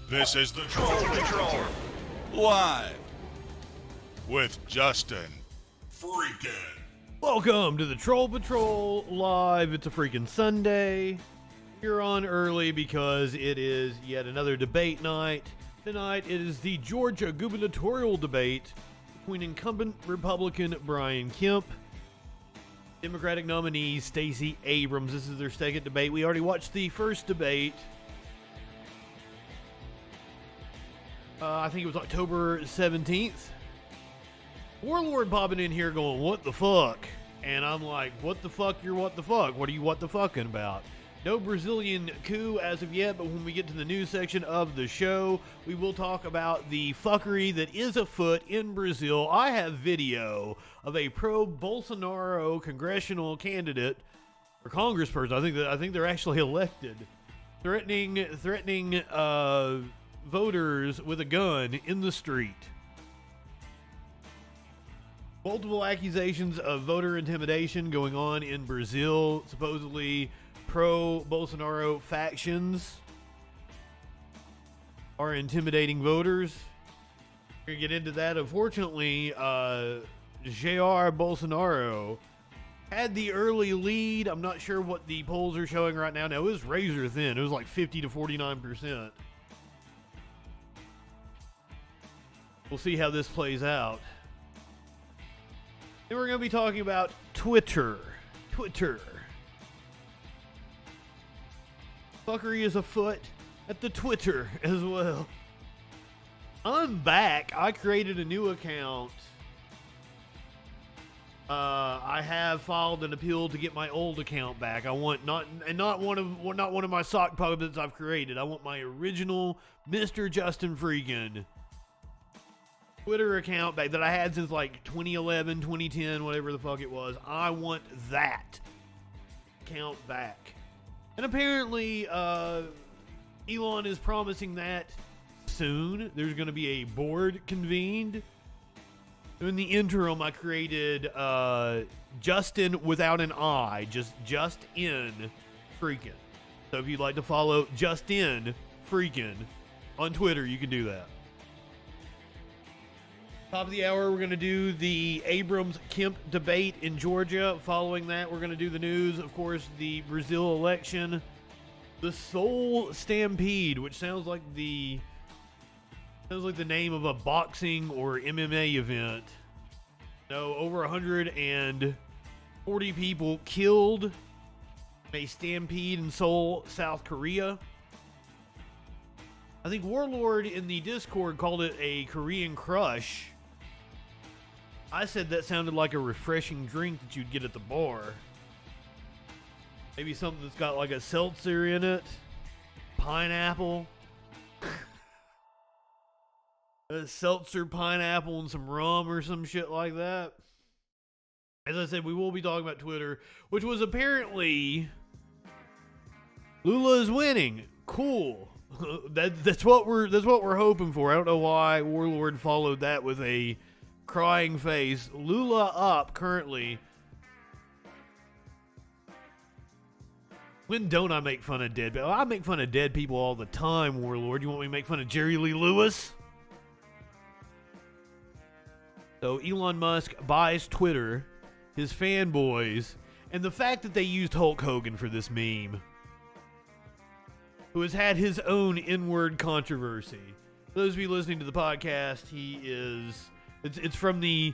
This is the Troll Patrol, live with Justin FREAKIN. Welcome to the Troll Patrol live. It's a freaking Sunday. You're on early because it is yet another debate night. Tonight it is the Georgia Gubernatorial debate between incumbent Republican Brian Kemp, Democratic nominee Stacy Abrams. This is their second debate. We already watched the first debate. I think it was October 17th. Warlord popping in here going, what the fuck? And I'm like, what the fuck, you're what the fuck? What are you what the fucking about? No Brazilian coup as of yet, but when we get to the news section of the show, we will talk about the fuckery that is afoot in Brazil. I have video of a pro-Bolsonaro congressional candidate or congressperson. I think they're actually elected, threatening voters with a gun in the street. Multiple accusations of voter intimidation going on in Brazil. Supposedly pro-Bolsonaro factions are intimidating voters. We're going to get into that. Unfortunately, Jair Bolsonaro had the early lead. I'm not sure what the polls are showing right now. Now, it was razor thin. It was like 50 to 49%. We'll see how this plays out. Then we're going to be talking about Twitter. Fuckery is afoot at the Twitter as well. I'm back. I created a new account. I have filed an appeal to get my old account back. I want not one of my sock puppets I've created. I want my original Mr. Justin FREAKIN Twitter account back that I had since like 2011, 2010, whatever the fuck it was. I want that account back. And apparently, Elon is promising that soon. There's going to be a board convened. In the interim, I created Justin without an I, just in FREAKIN. So if you'd like to follow Justin FREAKIN on Twitter, you can do that. Top of the hour, we're going to do the Abrams-Kemp debate in Georgia. Following that, we're going to do the news. Of course, the Brazil election. The Soul Stampede, which sounds like the name of a boxing or MMA event. No, over 140 people killed in a stampede in Seoul, South Korea. I think Warlord in the Discord called it a Korean crush. I said that sounded like a refreshing drink that you'd get at the bar. Maybe something that's got like a seltzer in it. Pineapple. A seltzer, pineapple, and some rum or some shit like that. As I said, we will be talking about Twitter, which was apparently Lula is winning. Cool. That's what we're hoping for. I don't know why Warlord followed that with a crying face. Lula up currently. When don't I make fun of dead people? I make fun of dead people all the time, Warlord. You want me to make fun of Jerry Lee Lewis? So Elon Musk buys Twitter, his fanboys, and the fact that they used Hulk Hogan for this meme, who has had his own inward controversy. For those of you listening to the podcast, it's from the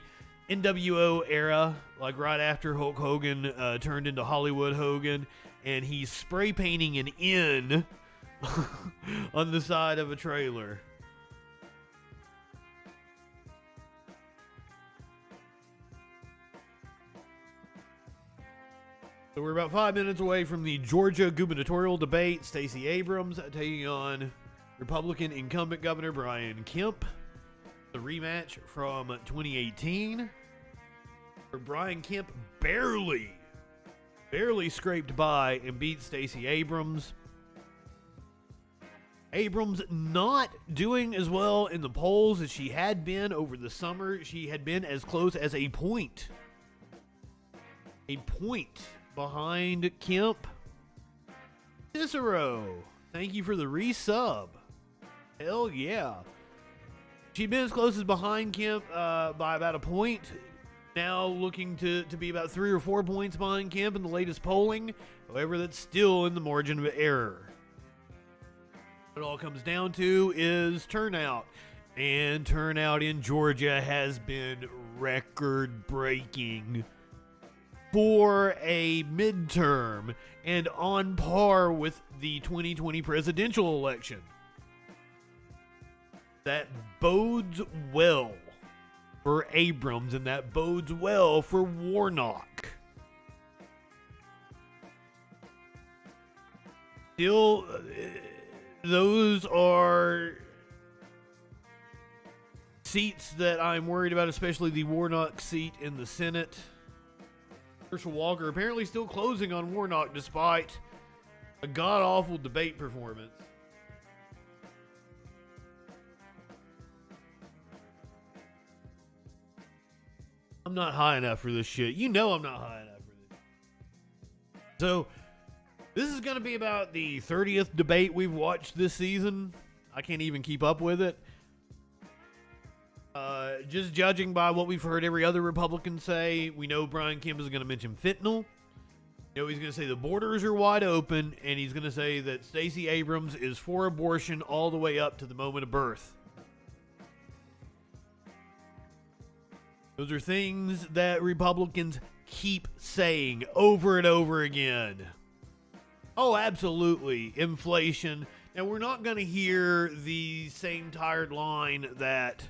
NWO era, like right after Hulk Hogan turned into Hollywood Hogan, and he's spray painting an N on the side of a trailer. So we're about 5 minutes away from the Georgia gubernatorial debate. Stacey Abrams taking on Republican incumbent Governor Brian Kemp. The rematch from 2018. Where Brian Kemp barely scraped by and beat Stacey Abrams. Abrams not doing as well in the polls as she had been over the summer. She had been as close as a point. A point behind Kemp. Cicero, thank you for the resub. Hell yeah. She'd been as close as behind Kemp by about a point. Now looking to be about 3 or 4 points behind Kemp in the latest polling. However, that's still in the margin of error. What it all comes down to is turnout. And turnout in Georgia has been record-breaking for a midterm and on par with the 2020 presidential election. That bodes well for Abrams, and that bodes well for Warnock. Still, those are seats that I'm worried about, especially the Warnock seat in the Senate. Herschel Walker apparently still closing on Warnock despite a god-awful debate performance. I'm not high enough for this shit. You know I'm not high enough for this. So, this is going to be about the 30th debate we've watched this season. I can't even keep up with it. Just judging by what we've heard every other Republican say, we know Brian Kemp is going to mention fentanyl. You know, he's going to say the borders are wide open, and he's going to say that Stacey Abrams is for abortion all the way up to the moment of birth. Those are things that Republicans keep saying over and over again. Oh, absolutely. Inflation. Now, we're not going to hear the same tired line that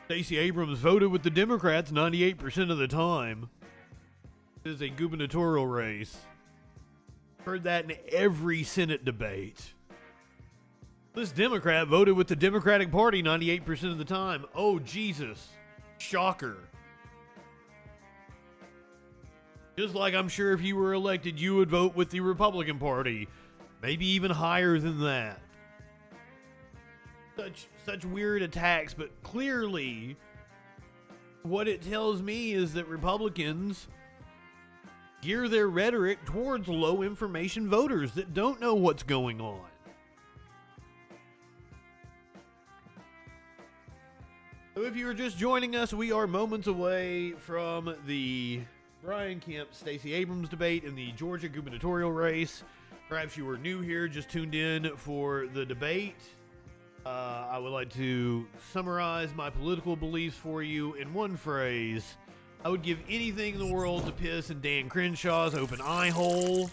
Stacey Abrams voted with the Democrats 98% of the time. This is a gubernatorial race. Heard that in every Senate debate. This Democrat voted with the Democratic Party 98% of the time. Oh, Jesus. Shocker. Just like I'm sure if you were elected, you would vote with the Republican Party. Maybe even higher than that. Such weird attacks, but clearly what it tells me is that Republicans gear their rhetoric towards low information voters that don't know what's going on. So if you were just joining us, we are moments away from the Brian Kemp, Stacey Abrams debate in the Georgia gubernatorial race. Perhaps you were new here, just tuned in for the debate. I would like to summarize my political beliefs for you in one phrase. I would give anything in the world to piss in Dan Crenshaw's open eye hole.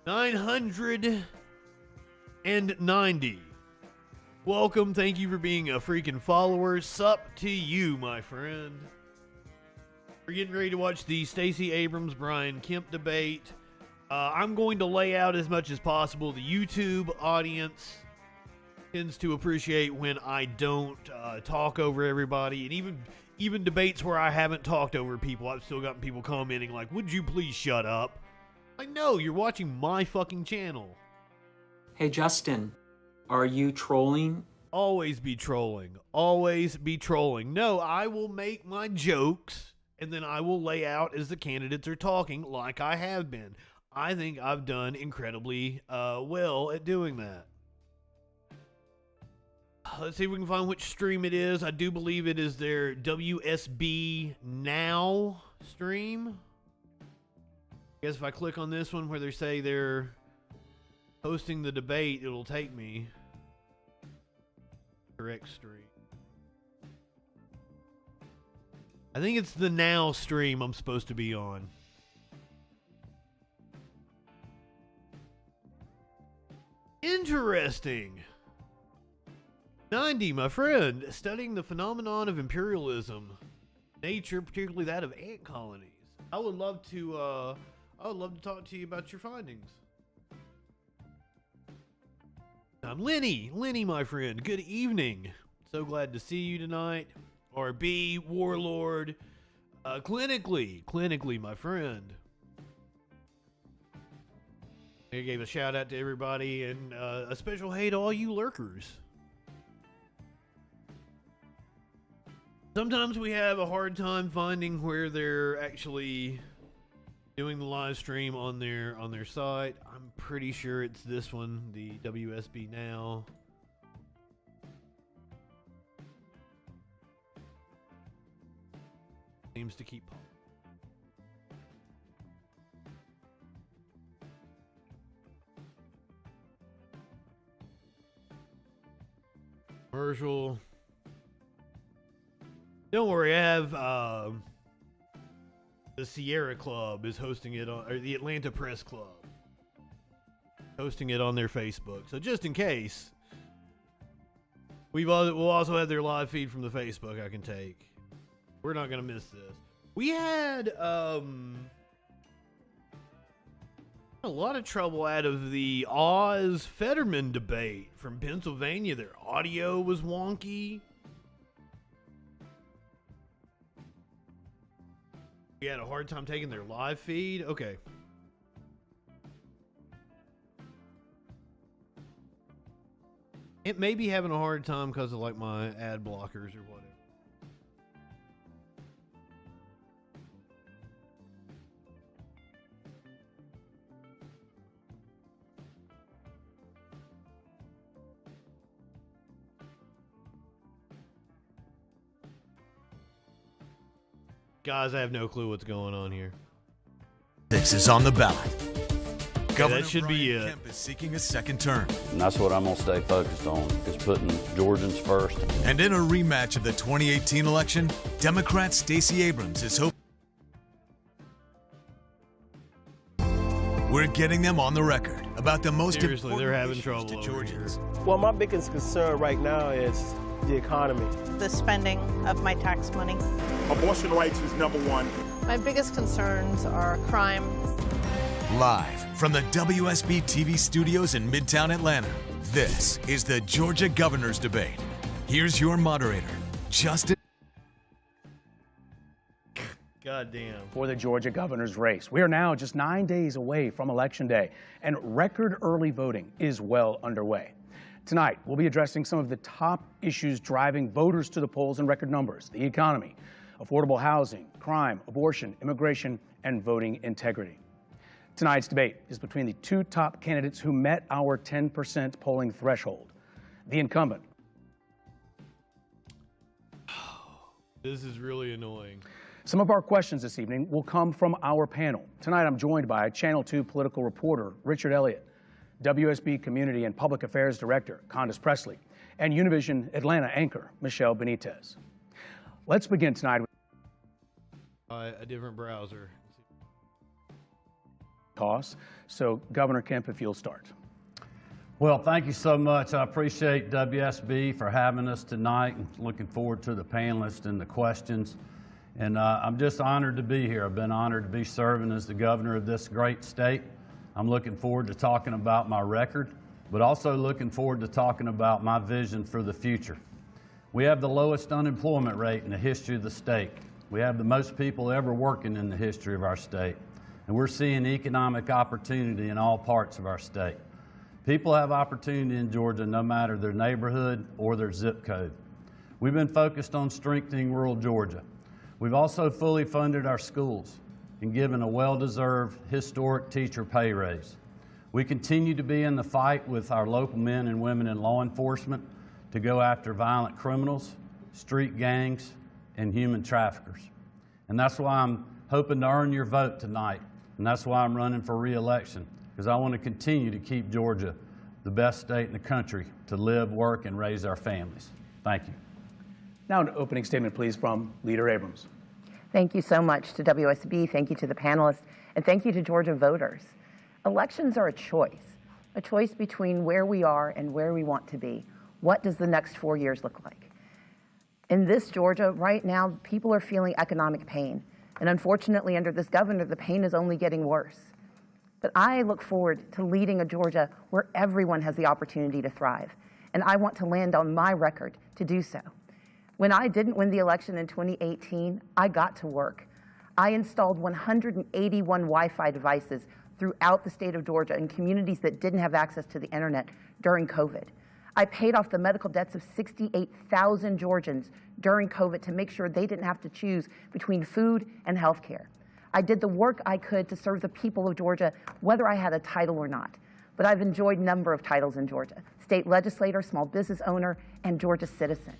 990. Welcome, thank you for being a freaking follower. Sup to you, my friend. We're getting ready to watch the Stacey Abrams Brian Kemp debate. I'm going to lay out as much as possible. The YouTube audience tends to appreciate when I don't talk over everybody, and even debates where I haven't talked over people, I've still gotten people commenting like, "Would you please shut up?" I know you're watching my fucking channel. Hey Justin, are you trolling? Always be trolling. Always be trolling. No, I will make my jokes, and then I will lay out as the candidates are talking, like I have been. I think I've done incredibly well at doing that. Let's see if we can find which stream it is. I do believe it is their WSB Now stream. I guess if I click on this one where they say they're hosting the debate, it'll take me. Correct stream. I think it's the Now stream I'm supposed to be on. Interesting. 90, my friend, studying the phenomenon of imperialism, nature, particularly that of ant colonies. I would love to talk to you about your findings. I'm Lenny, my friend. Good evening. So glad to see you tonight. RB, Warlord, clinically, my friend. I gave a shout out to everybody and a special hey to all you lurkers. Sometimes we have a hard time finding where they're actually doing the live stream on their site. I'm pretty sure it's this one, the WSB Now. Seems to keep popping. Commercial. Don't worry, I have the Sierra Club is hosting it on, or the Atlanta Press Club hosting it on their Facebook. So just in case, we'll also have their live feed from the Facebook I can take. We're not gonna miss this. We had a lot of trouble out of the Oz-Fetterman debate from Pennsylvania. Their audio was wonky. We had a hard time taking their live feed. Okay. It may be having a hard time because of like my ad blockers or whatever. Guys, I have no clue what's going on here. This is on the ballot. Governor that should be it. Kemp is seeking a second term. And that's what I'm going to stay focused on, is putting Georgians first. And in a rematch of the 2018 election, Democrat Stacy Abrams is hoping. We're getting them on the record about the most Seriously, important they're having issues trouble to over Georgians. Well, my biggest concern right now is the economy. The spending of my tax money. Abortion rights is number one. My biggest concerns are crime. Live from the WSB TV studios in Midtown Atlanta, this is the Georgia Governor's Debate. Here's your moderator, Justin. Goddamn. For the Georgia governor's race. We are now just 9 days away from Election Day, and record early voting is well underway. Tonight, we'll be addressing some of the top issues driving voters to the polls in record numbers: the economy, affordable housing, crime, abortion, immigration, and voting integrity. Tonight's debate is between the two top candidates who met our 10% polling threshold. The incumbent. This is really annoying. Some of our questions this evening will come from our panel. Tonight, I'm joined by Channel 2 political reporter Richard Elliott, WSB Community and Public Affairs Director Candace Presley, and Univision Atlanta anchor Michelle Benitez. Let's begin tonight with A different browser. costs. So, Governor Kemp, if you'll start. Well, thank you so much. I appreciate WSB for having us tonight, and looking forward to the panelists and the questions. And I'm just honored to be here. I've been honored to be serving as the governor of this great state. I'm looking forward to talking about my record, but also looking forward to talking about my vision for the future. We have the lowest unemployment rate in the history of the state. We have the most people ever working in the history of our state. And we're seeing economic opportunity in all parts of our state. People have opportunity in Georgia no matter their neighborhood or their zip code. We've been focused on strengthening rural Georgia. We've also fully funded our schools and given a well-deserved historic teacher pay raise. We continue to be in the fight with our local men and women in law enforcement to go after violent criminals, street gangs, and human traffickers. And that's why I'm hoping to earn your vote tonight. And that's why I'm running for re-election, because I want to continue to keep Georgia the best state in the country to live, work, and raise our families. Thank you. Now an opening statement, please, from Leader Abrams. Thank you so much to WSB, thank you to the panelists, and thank you to Georgia voters. Elections are a choice between where we are and where we want to be. What does the next 4 years look like? In this Georgia, right now, people are feeling economic pain. And unfortunately, under this governor, the pain is only getting worse. But I look forward to leading a Georgia where everyone has the opportunity to thrive. And I want to land on my record to do so. When I didn't win the election in 2018, I got to work. I installed 181 Wi-Fi devices throughout the state of Georgia in communities that didn't have access to the internet during COVID. I paid off the medical debts of 68,000 Georgians during COVID to make sure they didn't have to choose between food and health care. I did the work I could to serve the people of Georgia, whether I had a title or not. But I've enjoyed a number of titles in Georgia: state legislator, small business owner, and Georgia citizen.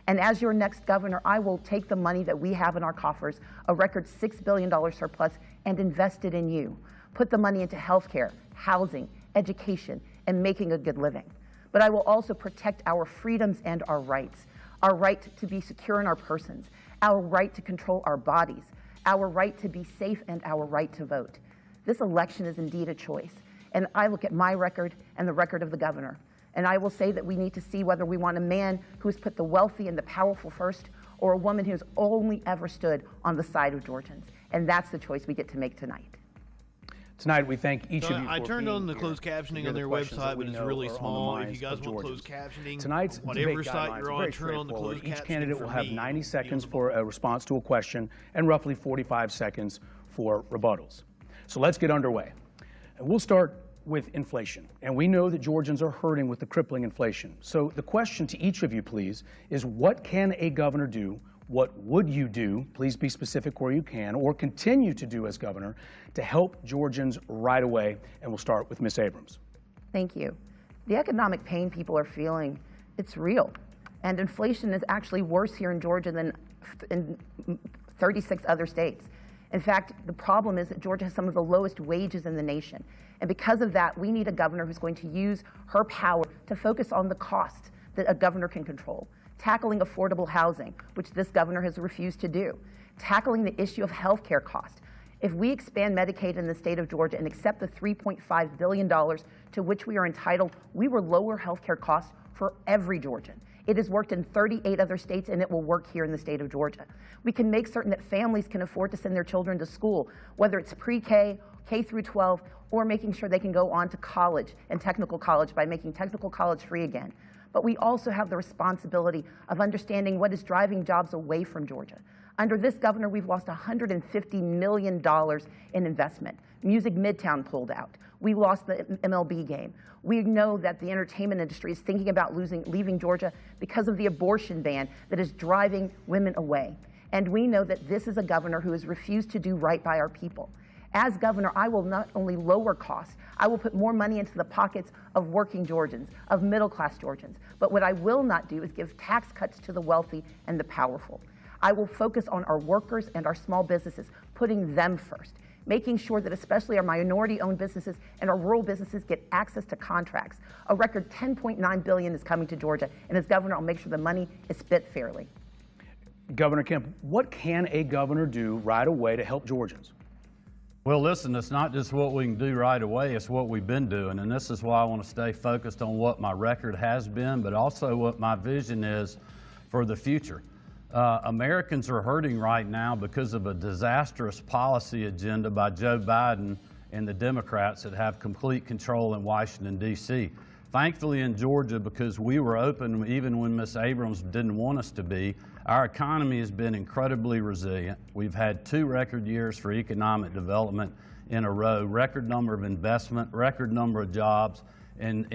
And as your next governor, I will take the money that we have in our coffers, a record $6 billion surplus, and invest it in you. Put the money into healthcare, housing, education, and making a good living. But I will also protect our freedoms and our rights to be secure in our persons, our right to control our bodies, our right to be safe, and our right to vote. This election is indeed a choice. And I look at my record and the record of the governor, and I will say that we need to see whether we want a man who has put the wealthy and the powerful first, or a woman who's only ever stood on the side of Georgians. And that's the choice we get to make tonight. Tonight, we thank each of you for I turned on the being closed here. captioning on their website, but it's really small. If you guys want closed captioning, tonight's whatever debate site guidelines you're are on, very turn on the closed straightforward. Each captioning candidate for will have me. 90 seconds for a response to a question and roughly 45 seconds for rebuttals. So let's get underway. And we'll start with inflation. And we know that Georgians are hurting with the crippling inflation. So the question to each of you, please, is what can a governor do? What would you do, please be specific where you can, or continue to do as governor to help Georgians right away? And we'll start with Ms. Abrams. Thank you. The economic pain people are feeling, it's real. And inflation is actually worse here in Georgia than in 36 other states. In fact, the problem is that Georgia has some of the lowest wages in the nation. And because of that, we need a governor who's going to use her power to focus on the cost that a governor can control. Tackling affordable housing, which this governor has refused to do. Tackling the issue of health care cost. If we expand Medicaid in the state of Georgia and accept the $3.5 billion to which we are entitled, we will lower health care costs for every Georgian. It has worked in 38 other states, and it will work here in the state of Georgia. We can make certain that families can afford to send their children to school, whether it's pre-K, K through 12, or making sure they can go on to college and technical college by making technical college free again. But we also have the responsibility of understanding what is driving jobs away from Georgia. Under this governor, we've lost $150 million in investment. Music Midtown pulled out. We lost the MLB game. We know that the entertainment industry is thinking about leaving Georgia because of the abortion ban that is driving women away. And we know that this is a governor who has refused to do right by our people. As governor, I will not only lower costs, I will put more money into the pockets of working Georgians, of middle-class Georgians. But what I will not do is give tax cuts to the wealthy and the powerful. I will focus on our workers and our small businesses, putting them first, making sure that especially our minority-owned businesses and our rural businesses get access to contracts. A record $10.9 billion is coming to Georgia, and as governor, I'll make sure the money is spent fairly. Governor Kemp, what can a governor do right away to help Georgians? Well, listen, it's not just what we can do right away, it's what we've been doing. And this is why I want to stay focused on what my record has been, but also what my vision is for the future. Americans are hurting right now because of a disastrous policy agenda by Joe Biden and the Democrats that have complete control in Washington, D.C. Thankfully in Georgia, because we were open even when Ms. Abrams didn't want us to be, our economy has been incredibly resilient. We've had 2 record years for economic development in a row, record number of investment, record number of jobs, and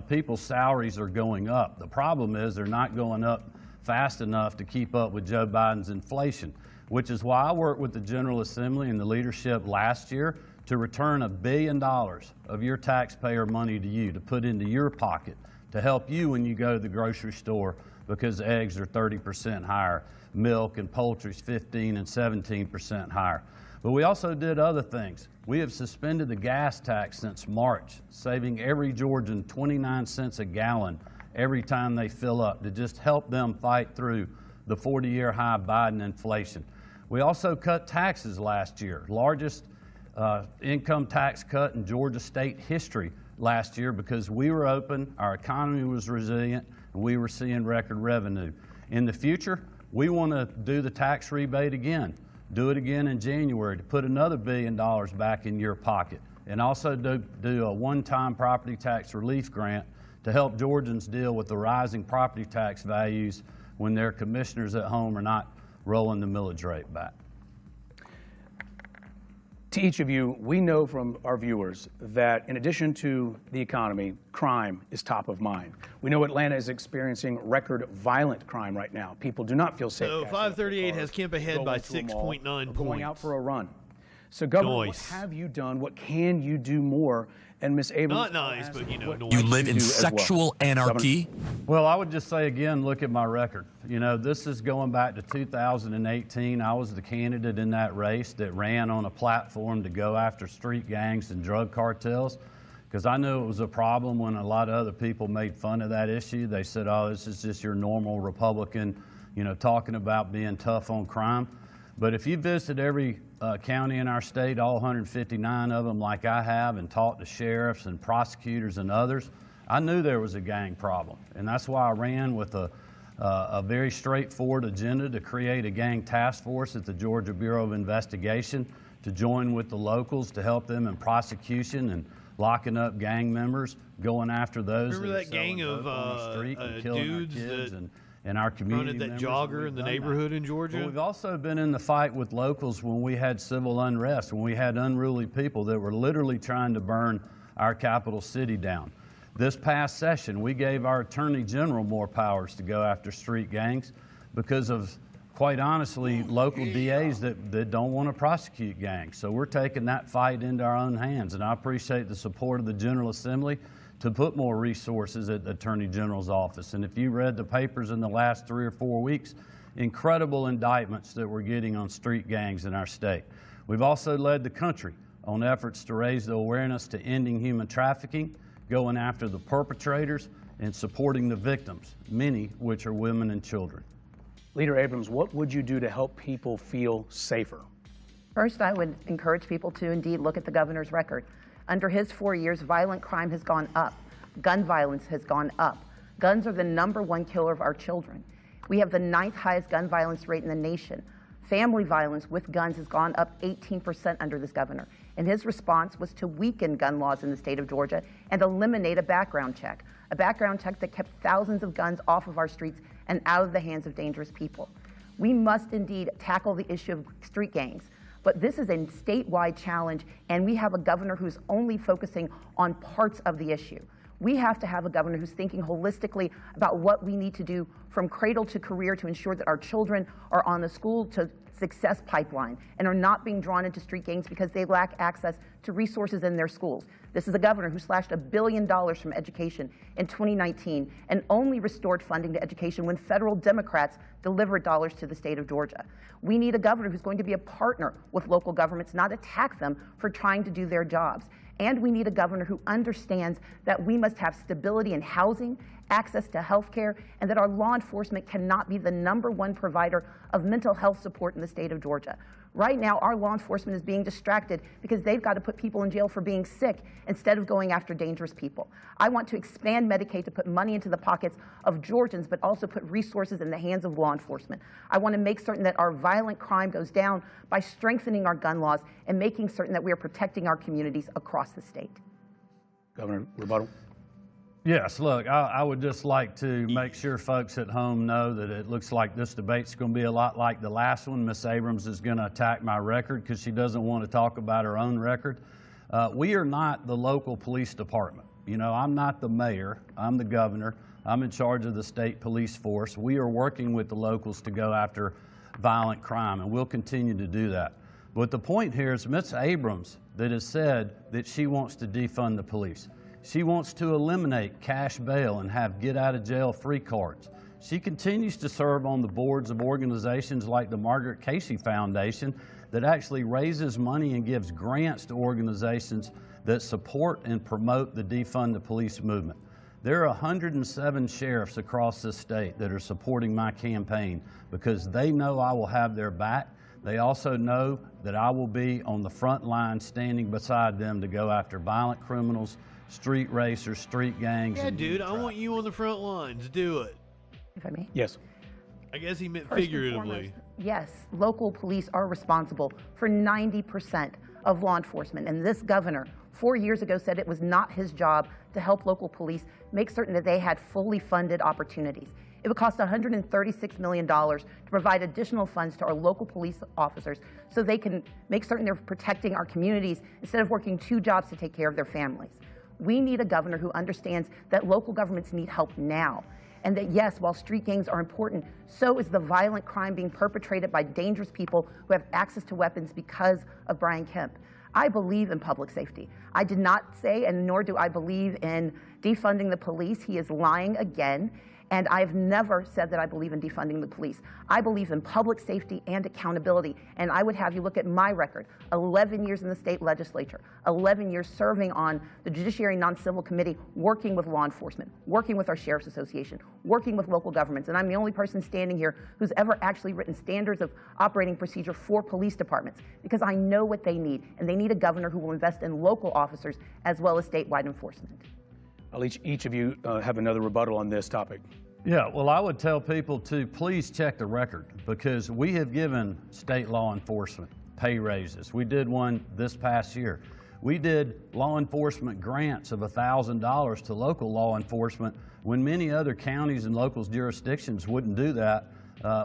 people's salaries are going up. The problem is they're not going up fast enough to keep up with Joe Biden's inflation, which is why I worked with the General Assembly and the leadership last year to return $1 billion of your taxpayer money to you, to put into your pocket, to help you when you go to the grocery store, because eggs are 30% higher, milk and poultry is 15 and 17% higher. But we also did other things. We have suspended the gas tax since March, saving every Georgian 29 cents a gallon every time they fill up, to just help them fight through the 40-year high Biden inflation. We also cut taxes last year, largest income tax cut in Georgia state history last year, because we were open, our economy was resilient, and we were seeing record revenue. In the future, we want to do the tax rebate again, do it again in January to put another $1 billion back in your pocket, and also do a one-time property tax relief grant to help Georgians deal with the rising property tax values when their commissioners at home are not rolling the millage rate back. To each of you, we know from our viewers that in addition to the economy, crime is top of mind. We know Atlanta is experiencing record violent crime right now. People do not feel safe. So 538 has Kemp ahead by 6.9 points. Going out for a run. So, Governor, Nice. what have you done? What can you do more? And Ms. Abrams, Not nice, but what You can live in do as well? sexual anarchy? Well, I would just say again, look at my record. You know, this is going back to 2018. I was the candidate in that race that ran on a platform to go after street gangs and drug cartels, because I knew it was a problem when a lot of other people made fun of that issue. They said, oh, this is just your normal Republican, you know, talking about being tough on crime. But if you visit every county in our state, all 159 of them like I have, and talked to sheriffs and prosecutors and others, I knew there was a gang problem. And that's why I ran with a very straightforward agenda to create a gang task force at the Georgia Bureau of Investigation to join with the locals to help them in prosecution and locking up gang members, going after those Remember that gang of dudes and our community that members, jogger in the neighborhood in Georgia? But we've also been in the fight with locals when we had civil unrest, when we had unruly people that were literally trying to burn our capital city down. This past session, we gave our Attorney General more powers to go after street gangs because of, quite honestly, local DAs that don't want to prosecute gangs. So we're taking that fight into our own hands, and I appreciate the support of the General Assembly to put more resources at the Attorney General's office. And if you read the papers in the last 3 or 4 weeks, incredible indictments that we're getting on street gangs in our state. We've also led the country on efforts to raise the awareness to ending human trafficking, going after the perpetrators, and supporting the victims, many which are women and children. Leader Abrams, what would you do to help people feel safer? First, I would encourage people to indeed look at the governor's record. Under his 4 years, violent crime has gone up. Gun violence has gone up. Guns are the #1 killer of our children. We have the 9th highest gun violence rate in the nation. Family violence with guns has gone up 18% under this governor. And his response was to weaken gun laws in the state of Georgia and eliminate a background check that kept thousands of guns off of our streets and out of the hands of dangerous people. We must indeed tackle the issue of street gangs. But this is a statewide challenge, and we have a governor who's only focusing on parts of the issue. We have to have a governor who's thinking holistically about what we need to do from cradle to career to ensure that our children are on the school to success pipeline and are not being drawn into street gangs because they lack access to resources in their schools. This is a governor who slashed $1 billion from education in 2019 and only restored funding to education when federal Democrats delivered dollars to the state of Georgia. We need a governor who's going to be a partner with local governments, not attack them for trying to do their jobs. And we need a governor who understands that we must have stability in housing, access to health care, and that our law enforcement cannot be the #1 provider of mental health support in the state of Georgia. Right now, our law enforcement is being distracted because they've got to put people in jail for being sick instead of going after dangerous people. I want to expand Medicaid to put money into the pockets of Georgians, but also put resources in the hands of law enforcement. I want to make certain that our violent crime goes down by strengthening our gun laws and making certain that we are protecting our communities across the state. Governor, rebuttal. Yes, look, I would just like to make sure folks at home know that it looks like this debate's going to be a lot like the last one. Ms. Abrams is going to attack my record because she doesn't want to talk about her own record. We are not the local police department. You know, I'm not the mayor. I'm the governor. I'm in charge of the state police force. We are working with the locals to go after violent crime, and we'll continue to do that. But the point here is Ms. Abrams that has said that she wants to defund the police. She wants to eliminate cash bail and have get-out-of-jail-free cards. She continues to serve on the boards of organizations like the Margaret Casey Foundation that actually raises money and gives grants to organizations that support and promote the defund the police movement. There are 107 sheriffs across this state that are supporting my campaign because they know I will have their back. They also know that I will be on the front line standing beside them to go after violent criminals, street racers, street gangs. Yeah, dude, I want you on the front lines. Do it. If I may? Yes. I guess he meant First and figuratively. foremost, yes, local police are responsible for 90% of law enforcement. And this governor 4 years ago said it was not his job to help local police make certain that they had fully funded opportunities. It would cost $136 million to provide additional funds to our local police officers so they can make certain they're protecting our communities instead of working 2 jobs to take care of their families. We need a governor who understands that local governments need help now. And that, yes, while street gangs are important, so is the violent crime being perpetrated by dangerous people who have access to weapons because of Brian Kemp. I believe in public safety. I did not say, and nor do I believe in defunding the police. He is lying again. And I've never said that I believe in defunding the police. I believe in public safety and accountability. And I would have you look at my record: 11 years in the state legislature, 11 years serving on the Judiciary Non-Civil Committee, working with law enforcement, working with our Sheriff's Association, working with local governments. And I'm the only person standing here who's ever actually written standards of operating procedure for police departments, because I know what they need. And they need a governor who will invest in local officers as well as statewide enforcement. I'll let each of you have another rebuttal on this topic. Yeah, well, I would tell people to please check the record, because we have given state law enforcement pay raises. We did one this past year. We did law enforcement grants of $1,000 to local law enforcement when many other counties and local jurisdictions wouldn't do that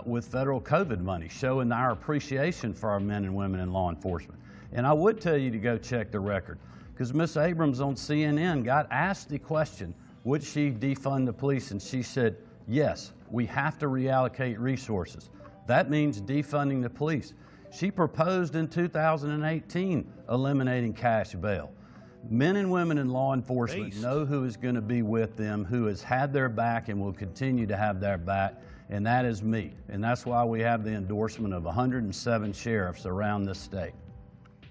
with federal COVID money, showing our appreciation for our men and women in law enforcement. And I would tell you to go check the record, because Ms. Abrams on CNN got asked the question, would she defund the police? And she said, yes, we have to reallocate resources. That means defunding the police. She proposed in 2018 eliminating cash bail. Men and women in law enforcement know who is going to be with them, who has had their back and will continue to have their back, and that is me. And that's why we have the endorsement of 107 sheriffs around this state.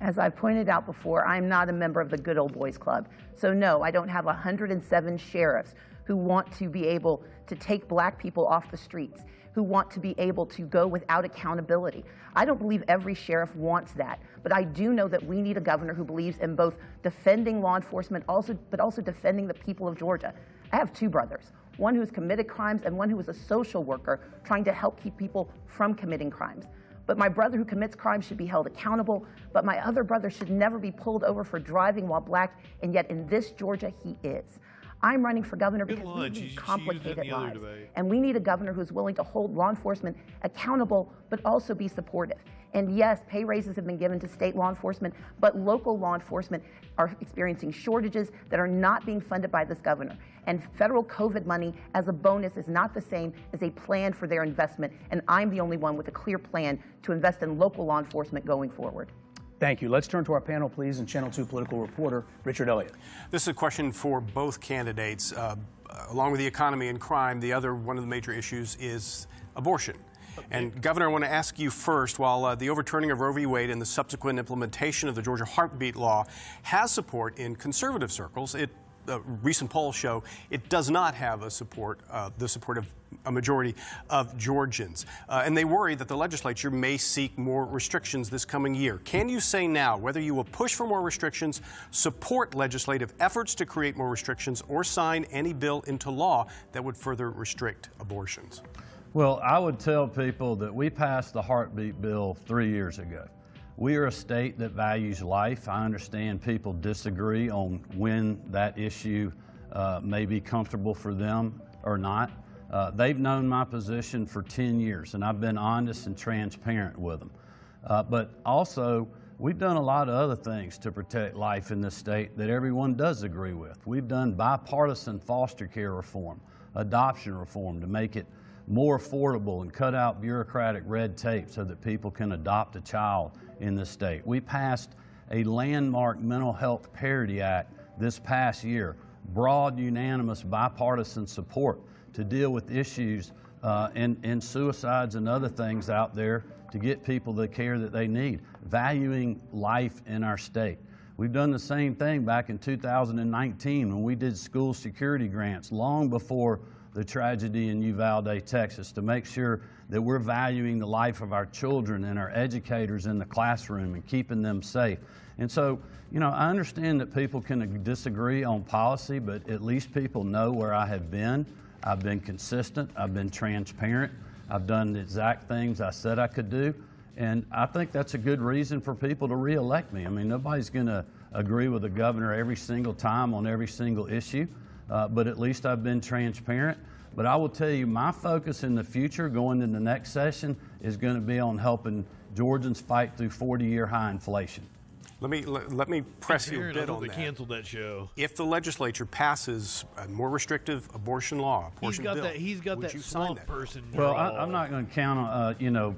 As I've pointed out before, I'm not a member of the Good Old Boys Club. So no, I don't have 107 sheriffs who want to be able to take black people off the streets, who want to be able to go without accountability. I don't believe every sheriff wants that, but I do know that we need a governor who believes in both defending law enforcement, but also defending the people of Georgia. I have two brothers, one who's committed crimes and one who is a social worker trying to help keep people from committing crimes. But my brother who commits crimes should be held accountable, but my other brother should never be pulled over for driving while black, and yet in this Georgia, he is. I'm running for governor because we need complicated lives, and we need a governor who's willing to hold law enforcement accountable, but also be supportive. And yes, pay raises have been given to state law enforcement, but local law enforcement are experiencing shortages that are not being funded by this governor. And federal COVID money as a bonus is not the same as a plan for their investment, and I'm the only one with a clear plan to invest in local law enforcement going forward. Thank you. Let's turn to our panel, please, and Channel 2 political reporter Richard Elliott. This is a question for both candidates. Along with the economy and crime, one of the major issues is abortion. And Governor, I want to ask you first, while the overturning of Roe v. Wade and the subsequent implementation of the Georgia heartbeat law has support in conservative circles, recent polls show it does not have the support of a majority of Georgians. And they worry that the legislature may seek more restrictions this coming year. Can you say now whether you will push for more restrictions, support legislative efforts to create more restrictions, or sign any bill into law that would further restrict abortions? Well, I would tell people that we passed the heartbeat bill 3 years ago. We are a state that values life. I understand people disagree on when that issue may be comfortable for them or not. They've known my position for 10 years, and I've been honest and transparent with them. But also, we've done a lot of other things to protect life in this state that everyone does agree with. We've done bipartisan foster care reform, adoption reform to make it more affordable and cut out bureaucratic red tape so that people can adopt a child in this state. We passed a landmark Mental Health Parity Act this past year, broad, unanimous, bipartisan support to deal with issues and suicides and other things out there to get people the care that they need, valuing life in our state. We've done the same thing back in 2019 when we did school security grants long before the tragedy in Uvalde, Texas, to make sure that we're valuing the life of our children and our educators in the classroom and keeping them safe. And so, you know, I understand that people can disagree on policy, but at least people know where I have been. I've been consistent, I've been transparent, I've done the exact things I said I could do, and I think that's a good reason for people to re-elect me. I mean, nobody's gonna agree with the governor every single time on every single issue. But at least I've been transparent. But I will tell you, my focus in the future going into the next session is going to be on helping Georgians fight through 40-year high inflation. Let me press you a bit on they that. canceled that show. If the legislature passes a more restrictive abortion law, He's got that swamp person. Well, I'm not going to count on,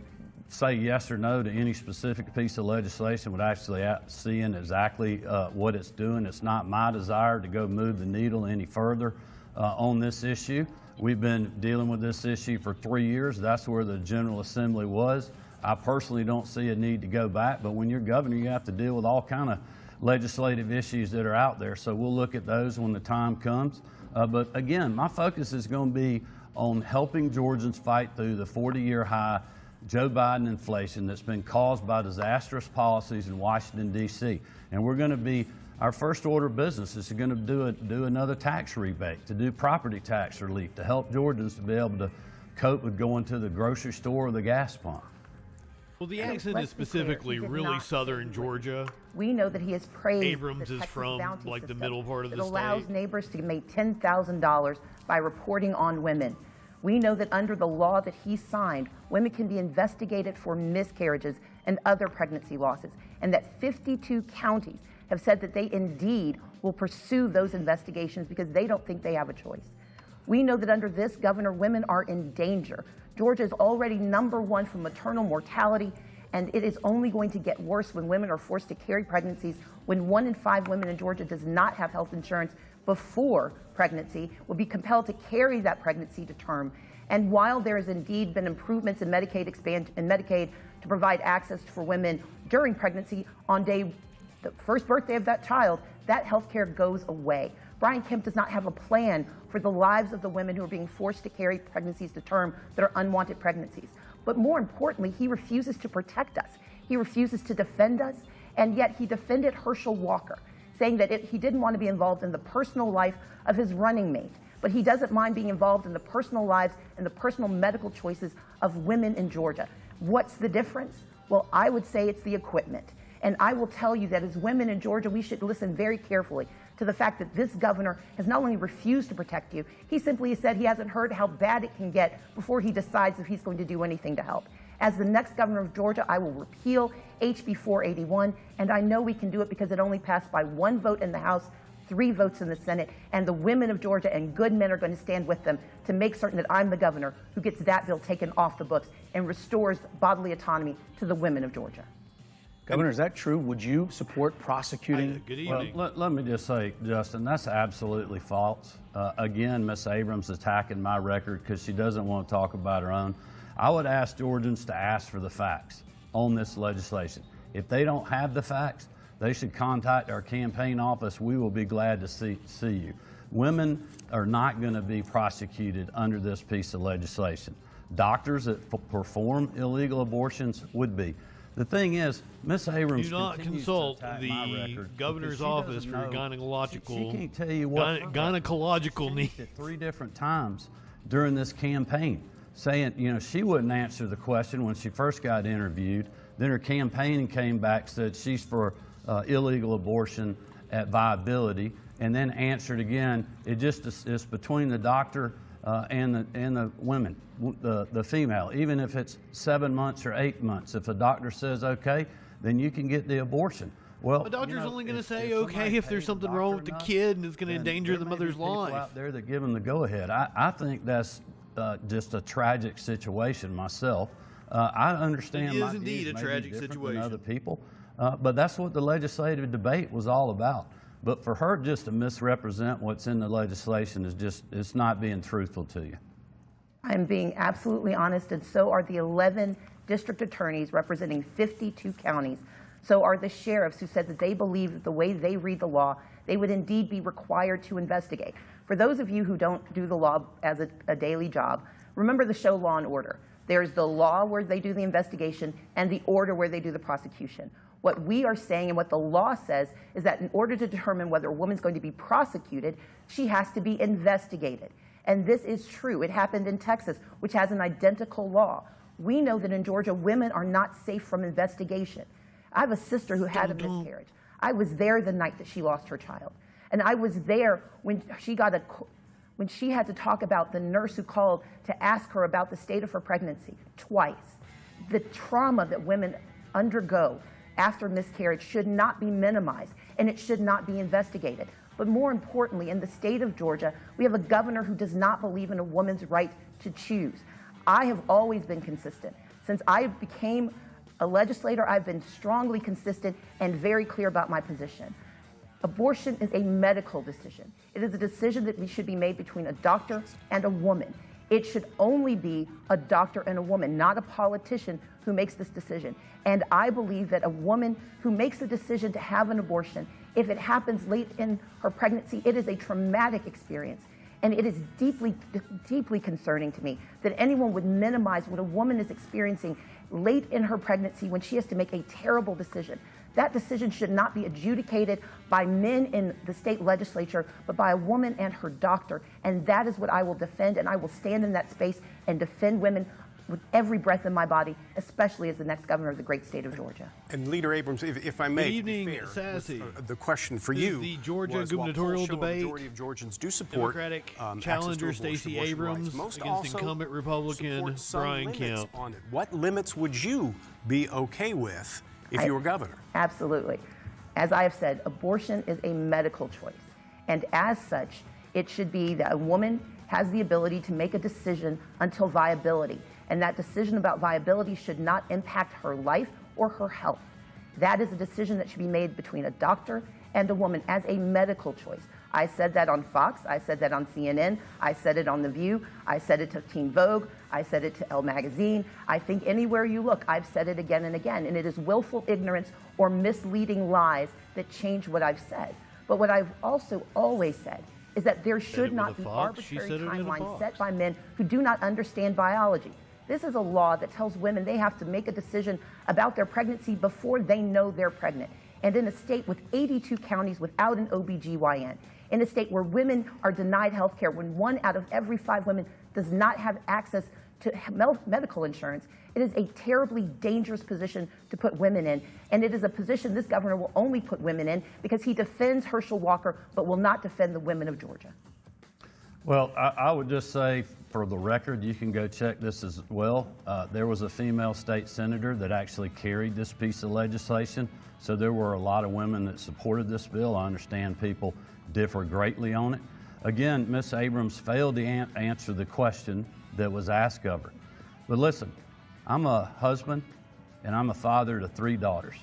say yes or no to any specific piece of legislation without actually seeing exactly what it's doing. It's not my desire to go move the needle any further on this issue. We've been dealing with this issue for 3 years. That's where the General Assembly was. I personally don't see a need to go back, but when you're governor, you have to deal with all kind of legislative issues that are out there. So we'll look at those when the time comes. But again, my focus is going to be on helping Georgians fight through the 40-year high Joe Biden inflation that's been caused by disastrous policies in Washington, D.C. And we're going to be, our first order of business is going to do another tax rebate, to do property tax relief, to help Georgians to be able to cope with going to the grocery store or the gas pump. Well, the accent is specifically really southern Georgia. We know that he has praised Abrams is from like the middle part of the state. It allows neighbors to make $10,000 by reporting on women. We know that under the law that he signed, women can be investigated for miscarriages and other pregnancy losses, and that 52 counties have said that they indeed will pursue those investigations because they don't think they have a choice. We know that under this governor, women are in danger. Georgia is already #1 for maternal mortality, and it is only going to get worse when women are forced to carry pregnancies, when 1 in 5 women in Georgia does not have health insurance before pregnancy, will be compelled to carry that pregnancy to term. And while there has indeed been improvements in Medicaid to provide access for women during pregnancy, on the first birthday of that child, that health care goes away. Brian Kemp does not have a plan for the lives of the women who are being forced to carry pregnancies to term that are unwanted pregnancies. But more importantly, he refuses to protect us. He refuses to defend us, and yet he defended Herschel Walker, saying that he didn't want to be involved in the personal life of his running mate, but he doesn't mind being involved in the personal lives and the personal medical choices of women in Georgia. What's the difference? Well, I would say it's the equipment. And I will tell you that as women in Georgia, we should listen very carefully to the fact that this governor has not only refused to protect you, he simply said he hasn't heard how bad it can get before he decides if he's going to do anything to help. As the next governor of Georgia, I will repeal HB 481, and I know we can do it because it only passed by 1 vote in the House, 3 votes in the Senate, and the women of Georgia and good men are going to stand with them to make certain that I'm the governor who gets that bill taken off the books and restores bodily autonomy to the women of Georgia. Governor, is that true? Would you support prosecuting? Good evening. Well, let me just say, Justin, that's absolutely false. Again, Ms. Abrams attacking my record because she doesn't want to talk about her own. I would ask Georgians to ask for the facts on this legislation. If they don't have the facts, they should contact our campaign office. We will be glad to see you. Women are not going to be prosecuted under this piece of legislation. Doctors that perform illegal abortions would be. The thing is, Ms. Abrams do not consult the governor's office for gynecological. She can't tell you what gynecological needs. At 3 different times during this campaign, saying she wouldn't answer the question when she first got interviewed. Then her campaign came back, said she's for illegal abortion at viability, and then answered again. It's between the doctor and the women, the female. Even if it's 7 months or 8 months, if the doctor says okay, then you can get the abortion. Well, the doctor's only going to say okay if there's something wrong with the kid and it's going to endanger the mother's life. Out there that give them the go-ahead. I think that's just a tragic situation myself. I understand it my is indeed views a may tragic be different situation. than other people, but that's what the legislative debate was all about. But for her just to misrepresent what's in the legislation it's not being truthful to you. I'm being absolutely honest, and so are the 11 district attorneys representing 52 counties. So are the sheriffs who said that they believe that the way they read the law, they would indeed be required to investigate. For those of you who don't do the law as a daily job, remember the show Law and Order. There's the law where they do the investigation and the order where they do the prosecution. What we are saying and what the law says is that in order to determine whether a woman's going to be prosecuted, she has to be investigated. And this is true. It happened in Texas, which has an identical law. We know that in Georgia, women are not safe from investigation. I have a sister who had a miscarriage. I was there the night that she lost her child. And I was there when she had to talk about the nurse who called to ask her about the state of her pregnancy twice. The trauma that women undergo after miscarriage should not be minimized, and it should not be investigated. But more importantly, in the state of Georgia, we have a governor who does not believe in a woman's right to choose. I have always been consistent. Since I became a legislator, I've been strongly consistent and very clear about my position. Abortion is a medical decision. It is a decision that should be made between a doctor and a woman. It should only be a doctor and a woman, not a politician who makes this decision. And I believe that a woman who makes a decision to have an abortion, if it happens late in her pregnancy, it is a traumatic experience. And it is deeply, deeply concerning to me that anyone would minimize what a woman is experiencing late in her pregnancy when she has to make a terrible decision. That decision should not be adjudicated by men in the state legislature, but by a woman and her doctor. And that is what I will defend, and I will stand in that space and defend women with every breath in my body, especially as the next governor of the great state of Georgia. And Leader Abrams, if I may, Good evening, be fair, Sassy. The question for This you is the Georgia was, while gubernatorial polls show a debate. majority of Georgians do support Democratic access to challenger abortion Stacy rights. Abrams Most against also incumbent Republican support some Brian limits Kemp. on it. What limits would you be okay with if you were governor? Absolutely. As I have said, abortion is a medical choice. And as such, it should be that a woman has the ability to make a decision until viability. And that decision about viability should not impact her life or her health. That is a decision that should be made between a doctor and a woman as a medical choice. I said that on Fox, I said that on CNN, I said it on The View, I said it to Teen Vogue, I said it to Elle Magazine. I think anywhere you look, I've said it again and again, and it is willful ignorance or misleading lies that change what I've said. But what I've also always said is that there should not be arbitrary timelines set by men who do not understand biology. This is a law that tells women they have to make a decision about their pregnancy before they know they're pregnant. And in a state with 82 counties without an OBGYN, in a state where women are denied health care, when 1 out of every 5 women does not have access to medical insurance, it is a terribly dangerous position to put women in. And it is a position this governor will only put women in because he defends Herschel Walker, but will not defend the women of Georgia. Well, I would just say, for the record, you can go check this as well. There was a female state senator that actually carried this piece of legislation, so there were a lot of women that supported this bill. I understand people differ greatly on it. Again, Ms. Abrams failed to answer the question that was asked of her. But listen, I'm a husband and I'm a father to 3 daughters.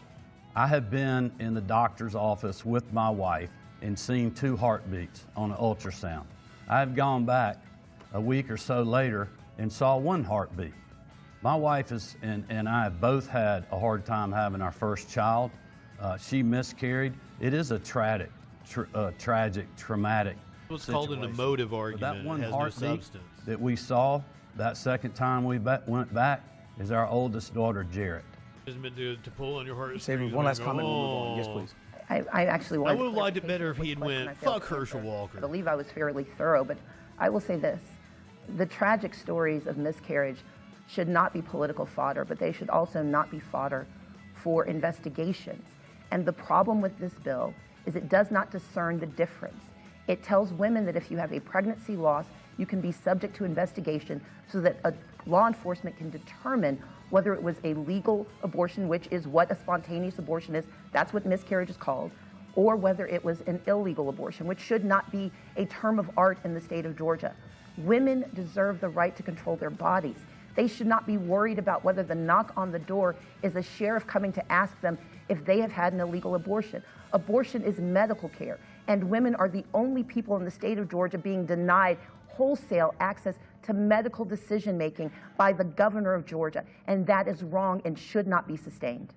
I have been in the doctor's office with my wife and seen 2 heartbeats on an ultrasound. I've gone back a week or so later and saw 1 heartbeat. My wife and I have both had a hard time having our first child. She miscarried. It is a tragic, traumatic What's called an emotive argument. But that 1 has no heartbeat substance. that we saw that second time we went back is our oldest daughter, Jarrett. Isn't meant to pull on your heart. Saving one last comment and we'll move on. Yes, please. I actually wanted I would have liked it better if he had went, fuck Herschel Walker. I believe I was fairly thorough, but I will say this. The tragic stories of miscarriage should not be political fodder, but they should also not be fodder for investigations. And the problem with this bill is it does not discern the difference. It tells women that if you have a pregnancy loss, you can be subject to investigation so that law enforcement can determine whether it was a legal abortion, which is what a spontaneous abortion is, that's what miscarriage is called, or whether it was an illegal abortion, which should not be a term of art in the state of Georgia. Women deserve the right to control their bodies. They should not be worried about whether the knock on the door is a sheriff coming to ask them if they have had an illegal abortion. Abortion is medical care, and women are the only people in the state of Georgia being denied wholesale access to medical decision-making by the governor of Georgia, and that is wrong and should not be sustained.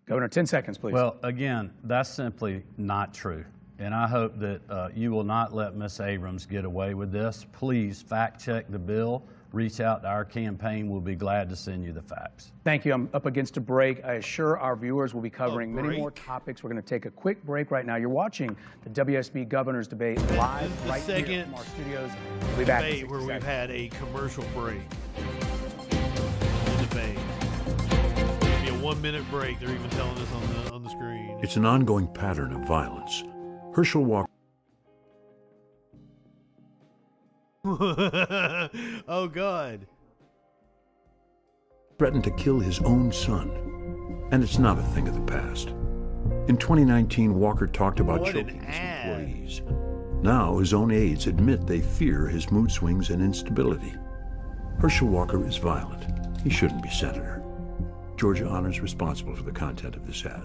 Governor, 10 seconds, please. Well, again, that's simply not true. And I hope that you will not let Ms. Abrams get away with this. Please fact-check the bill. Reach out to our campaign. We'll be glad to send you the facts. Thank you. I'm up against a break. I assure our viewers we'll be covering many more topics. We're going to take a quick break right now. You're watching the WSB Governor's Debate live right here from our studios. We'll be back in 60 where seconds. we've had a commercial break. The debate. It'll be a 1-minute break. They're even telling us on the screen. It's an ongoing pattern of violence. Herschel Walker. Oh, God. Threatened to kill his own son. And it's not a thing of the past. In 2019, Walker talked about What an choking his ad. employees. Now his own aides admit they fear his mood swings and instability. Herschel Walker is violent. He shouldn't be senator. Georgia Honors responsible for the content of this ad.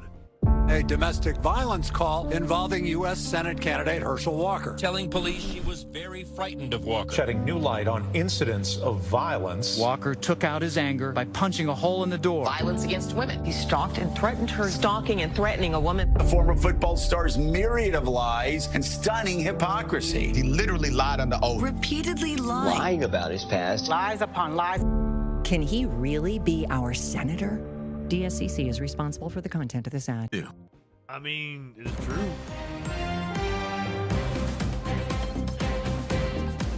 A domestic violence call involving U.S. Senate candidate Herschel Walker. Telling police she was very frightened of Walker. Shedding new light on incidents of violence. Walker took out his anger by punching a hole in the door. Violence against women. He stalked and threatened her. Stalking and threatening a woman. The former football star's myriad of lies and stunning hypocrisy. He literally lied under oath. Repeatedly lying. Lying about his past. Lies upon lies. Can he really be our senator? DSCC is responsible for the content of this ad. Yeah. I mean, it is true.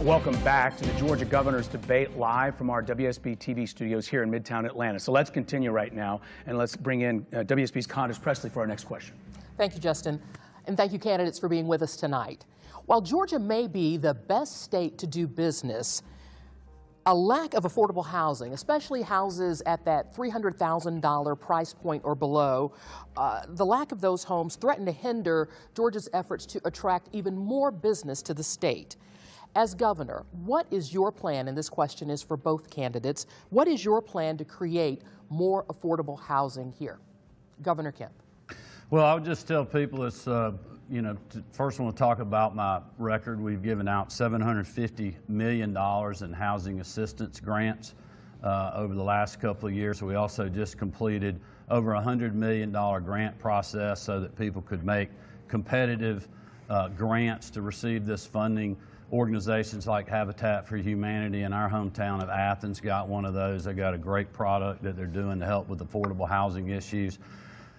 Welcome back to the Georgia Governor's Debate live from our WSB TV studios here in Midtown Atlanta. So let's continue right now, and let's bring in WSB's Condace Presley for our next question. Thank you, Justin, and thank you, candidates, for being with us tonight. While Georgia may be the best state to do business, a lack of affordable housing, especially houses at that $300,000 price point or below, the lack of those homes threaten to hinder Georgia's efforts to attract even more business to the state. As governor, what is your plan, and this question is for both candidates, what is your plan to create more affordable housing here? Governor Kemp. Well, I would just tell people it's, first I want to talk about my record. We've given out $750 million in housing assistance grants over the last couple of years. We also just completed over a $100 million grant process so that people could make competitive grants to receive this funding. Organizations like Habitat for Humanity in our hometown of Athens got one of those. They got a great product that they're doing to help with affordable housing issues.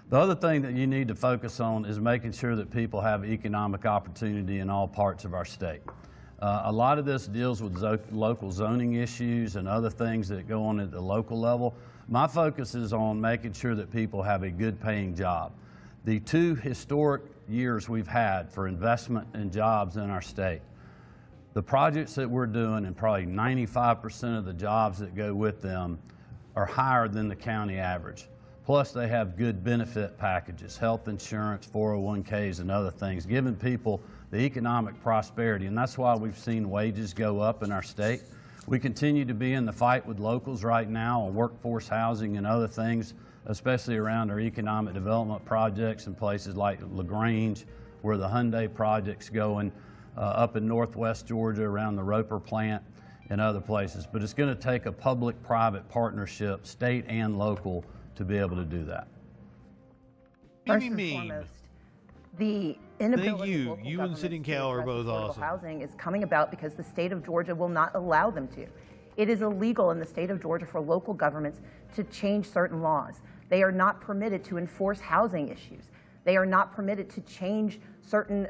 The other thing that you need to focus on is making sure that people have economic opportunity in all parts of our state. A lot of this deals with local zoning issues and other things that go on at the local level. My focus is on making sure that people have a good paying job. The 2 historic years we've had for investment and jobs in our state, the projects that we're doing and probably 95% of the jobs that go with them are higher than the county average. Plus, they have good benefit packages, health insurance, 401ks, and other things, giving people the economic prosperity. And that's why we've seen wages go up in our state. We continue to be in the fight with locals right now on workforce housing and other things, especially around our economic development projects in places like LaGrange, where the Hyundai project's going, up in northwest Georgia around the Roper plant and other places. But it's going to take a public-private partnership, state and local, to be able to do that. First and foremost, the inability Thank you. of local You and Sitting Cow are both affordable awesome. housing is coming about because the state of Georgia will not allow them to. It is illegal in the state of Georgia for local governments to change certain laws. They are not permitted to enforce housing issues. They are not permitted to change certain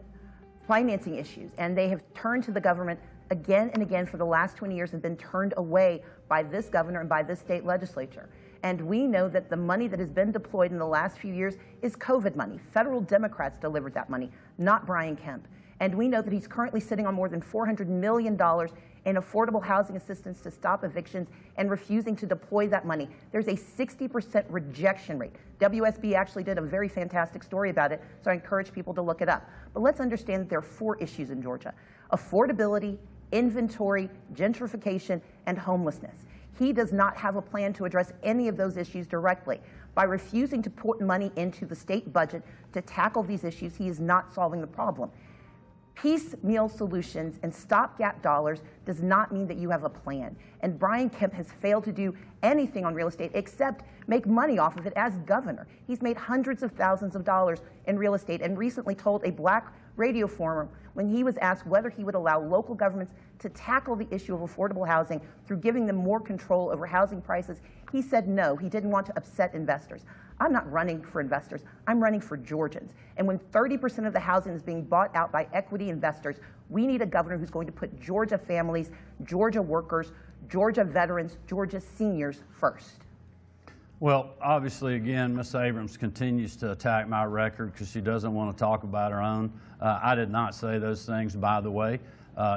financing issues. And they have turned to the government again and again for the last 20 years and been turned away by this governor and by this state legislature. And we know that the money that has been deployed in the last few years is COVID money. Federal Democrats delivered that money, not Brian Kemp. And we know that he's currently sitting on more than $400 million in affordable housing assistance to stop evictions and refusing to deploy that money. There's a 60% rejection rate. WSB actually did a very fantastic story about it, so I encourage people to look it up. But let's understand that there are 4 issues in Georgia: affordability, inventory, gentrification, and homelessness. He does not have a plan to address any of those issues directly. By refusing to put money into the state budget to tackle these issues, he is not solving the problem. Piecemeal solutions and stopgap dollars does not mean that you have a plan. And Brian Kemp has failed to do anything on real estate except make money off of it as governor. He's made hundreds of thousands of dollars in real estate and recently told a black radio forum when he was asked whether he would allow local governments to tackle the issue of affordable housing through giving them more control over housing prices. He said no, he didn't want to upset investors. I'm not running for investors, I'm running for Georgians. And when 30% of the housing is being bought out by equity investors, we need a governor who's going to put Georgia families, Georgia workers, Georgia veterans, Georgia seniors first. Well, obviously, again, Ms. Abrams continues to attack my record because she doesn't want to talk about her own. I did not say those things, by the way.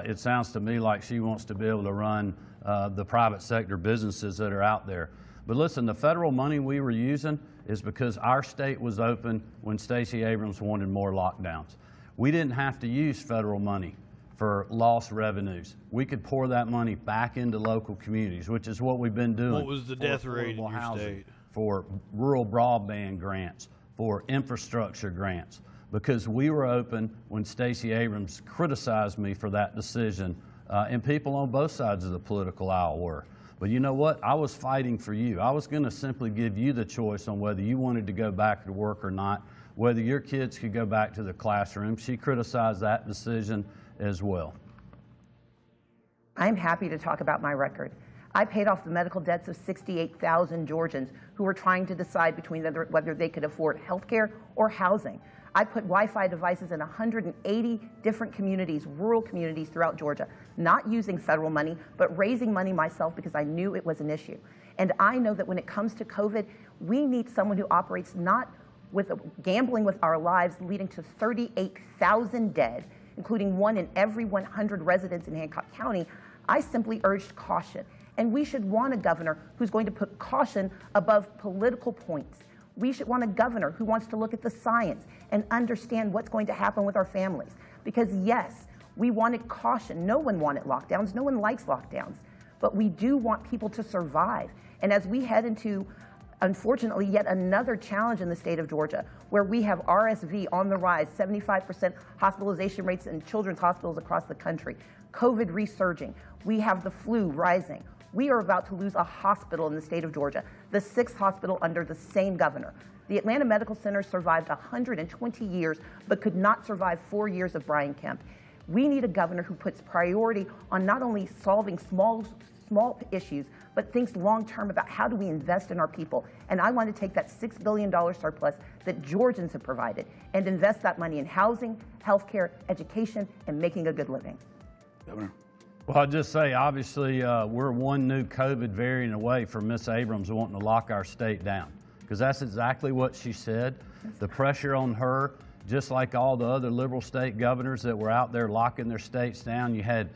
It sounds to me like she wants to be able to run the private sector businesses that are out there. But listen, the federal money we were using is because our state was open when Stacey Abrams wanted more lockdowns. We didn't have to use federal money for lost revenues. We could pour that money back into local communities, which is what we've been doing. What was the death rate in your state? For rural broadband grants, for infrastructure grants, because we were open when Stacey Abrams criticized me for that decision, and people on both sides of the political aisle were. But you know what? I was fighting for you. I was going to simply give you the choice on whether you wanted to go back to work or not, whether your kids could go back to the classroom. She criticized that decision as well. I'm happy to talk about my record. I paid off the medical debts of 68,000 Georgians who were trying to decide between whether they could afford health care or housing. I put Wi-Fi devices in 180 different communities, rural communities throughout Georgia, not using federal money, but raising money myself because I knew it was an issue. And I know that when it comes to COVID, we need someone who operates not with gambling with our lives, leading to 38,000 dead, including 1 in every 100 residents in Hancock County. I simply urged caution. And we should want a governor who's going to put caution above political points. We should want a governor who wants to look at the science and understand what's going to happen with our families. Because yes, we wanted caution. No one wanted lockdowns. No one likes lockdowns. But we do want people to survive. And as we head into, unfortunately, yet another challenge in the state of Georgia, where we have RSV on the rise, 75% hospitalization rates in children's hospitals across the country, COVID resurging, we have the flu rising. We are about to lose a hospital in the state of Georgia, the 6th hospital under the same governor. The Atlanta Medical Center survived 120 years, but could not survive 4 years of Brian Kemp. We need a governor who puts priority on not only solving small issues, but thinks long-term about how do we invest in our people. And I want to take that $6 billion surplus that Georgians have provided and invest that money in housing, healthcare, education, and making a good living. Governor. Well, I'll just say, obviously, we're one new COVID variant away from Miss Abrams wanting to lock our state down, because that's exactly what she said. The pressure on her, just like all the other liberal state governors that were out there locking their states down. You had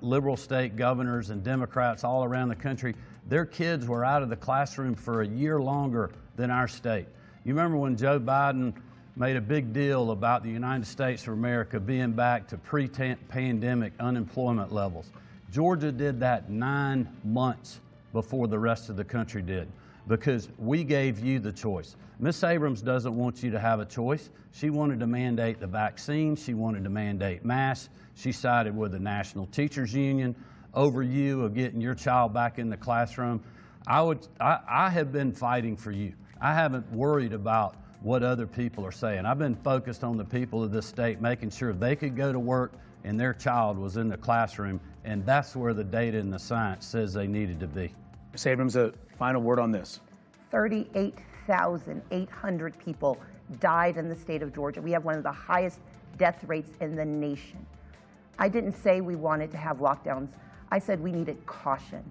liberal state governors and Democrats all around the country. Their kids were out of the classroom for a year longer than our state. You remember when Joe Biden made a big deal about the United States of America being back to pre-pandemic unemployment levels. Georgia did that 9 months before the rest of the country did, because we gave you the choice. Miss Abrams doesn't want you to have a choice. She wanted to mandate the vaccine. She wanted to mandate masks. She sided with the National Teachers Union over you of getting your child back in the classroom. I have been fighting for you. I haven't worried about what other people are saying. I've been focused on the people of this state, making sure they could go to work and their child was in the classroom, and that's where the data and the science says they needed to be. Ms. Abrams, a final word on this. 38,800 people died in the state of Georgia. We have one of the highest death rates in the nation. I didn't say we wanted to have lockdowns. I said we needed caution.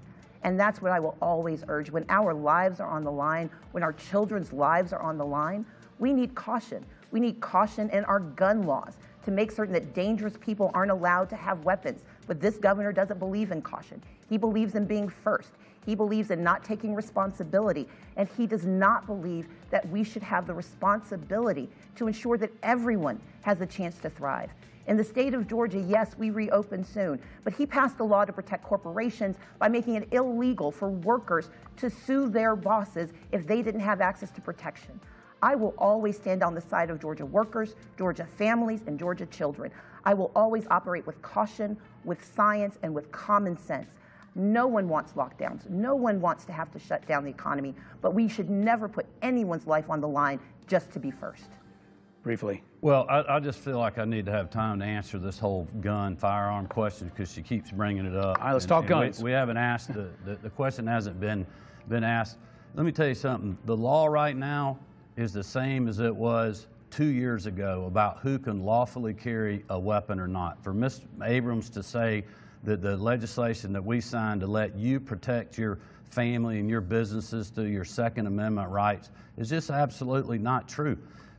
And that's what I will always urge. When our lives are on the line, when our children's lives are on the line, we need caution. We need caution in our gun laws to make certain that dangerous people aren't allowed to have weapons. But this governor doesn't believe in caution. He believes in being first. He believes in not taking responsibility. And he does not believe that we should have the responsibility to ensure that everyone has a chance to thrive. In the state of Georgia, yes, we reopen soon, but he passed a law to protect corporations by making it illegal for workers to sue their bosses if they didn't have access to protection. I will always stand on the side of Georgia workers, Georgia families, and Georgia children. I will always operate with caution, with science, and with common sense. No one wants lockdowns. No one wants to have to shut down the economy, but we should never put anyone's life on the line just to be first. Briefly. Well, I just feel like I need to have time to answer this whole gun, firearm question, because she keeps bringing it up. All right, let's talk guns. We haven't asked, the question hasn't been asked. Let me tell you something. The law right now is the same as it was 2 years ago about who can lawfully carry a weapon or not. For Ms. Abrams to say that the legislation that we signed to let you protect your family and your businesses through your Second Amendment rights is just absolutely not true.